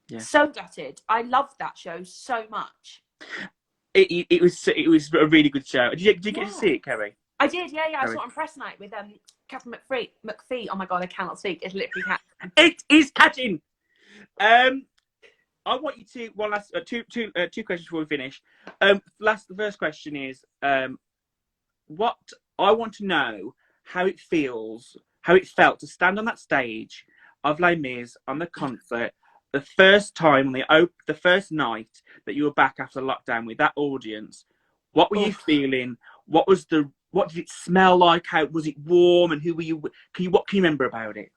Speaker 1: Yeah.
Speaker 2: So gutted. I loved that show so much.
Speaker 1: It was a really good show. Did you get to see it, Carrie?
Speaker 2: I did, yeah. I saw it on press night with Catherine McPhee. Oh my god, I cannot speak. It's literally catching.
Speaker 1: It is catching. I want you to two questions before we finish. The first question is what I want to know how it felt to stand on that stage of Les Mis on the concert the first time on the first night that you were back after lockdown with that audience. What were you feeling? What did it smell like? How was it warm? And who were you? What can you remember about it?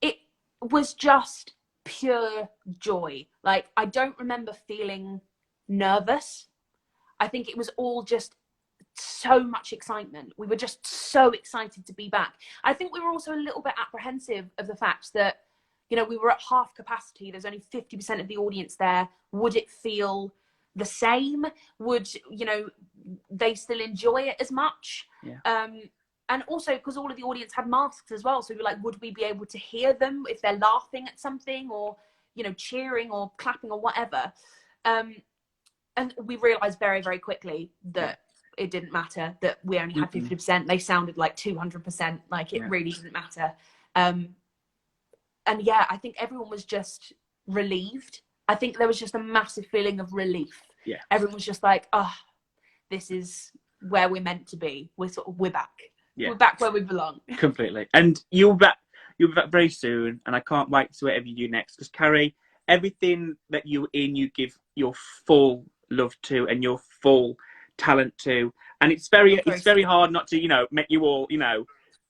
Speaker 2: It was just pure joy. Like, I don't remember feeling nervous. I think it was all just so much excitement. We were just so excited to be back. I think we were also a little bit apprehensive of the fact that, we were at half capacity. There's only 50% of the audience there. Would it feel the same? Would they still enjoy it as much?
Speaker 1: Yeah.
Speaker 2: And also because all of the audience had masks as well, so we were like, would we be able to hear them if they're laughing at something or cheering or clapping or whatever? And we realized very, very quickly that it didn't matter, that we only had 50%. They sounded like 200%. Like, it really didn't matter. And yeah, I think everyone was just relieved. I think there was just a massive feeling of relief.
Speaker 1: Yeah.
Speaker 2: Everyone was just like, this is where we're meant to be. We're back. Yeah. We're back where we belong.
Speaker 1: Completely. And you'll be back very soon. And I can't wait to whatever you do next. Because Carrie, everything that you're in, you give your full love to and your full talent to. And it's very hard not to, make you all,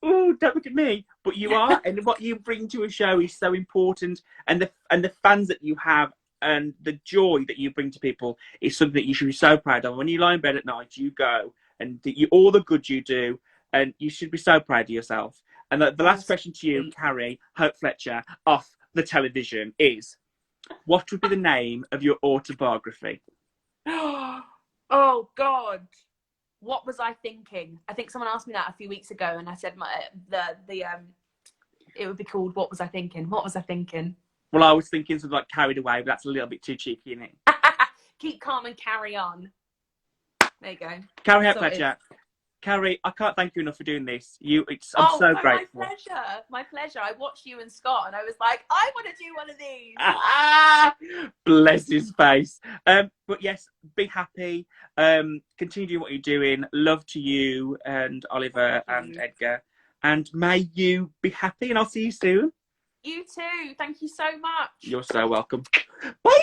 Speaker 1: oh, don't look at me. But you are, and what you bring to a show is so important. And the fans that you have and the joy that you bring to people is something that you should be so proud of. When you lie in bed at night, you go and all the good you do, and you should be so proud of yourself. And the last question to you, Carrie Hope Fletcher, off the television, is what would be the name of your autobiography?
Speaker 2: Oh God. What was I thinking? I think someone asked me that a few weeks ago, and I said it would be called "What Was I Thinking?" What was I thinking?
Speaker 1: Well, I was thinking something like "Carried Away," but that's a little bit too cheeky, isn't it?
Speaker 2: Keep calm and carry on. There you go.
Speaker 1: Carrie Hope Fletcher. Carrie, I can't thank you enough for doing this. I'm so grateful.
Speaker 2: My pleasure. I watched you and Scott, and I was like, I want to do one of these.
Speaker 1: Bless his face. But yes, be happy. Continue doing what you're doing. Love to you and Oliver and Edgar. And may you be happy, and I'll see you soon.
Speaker 2: You too. Thank you so much.
Speaker 1: You're so welcome. Bye.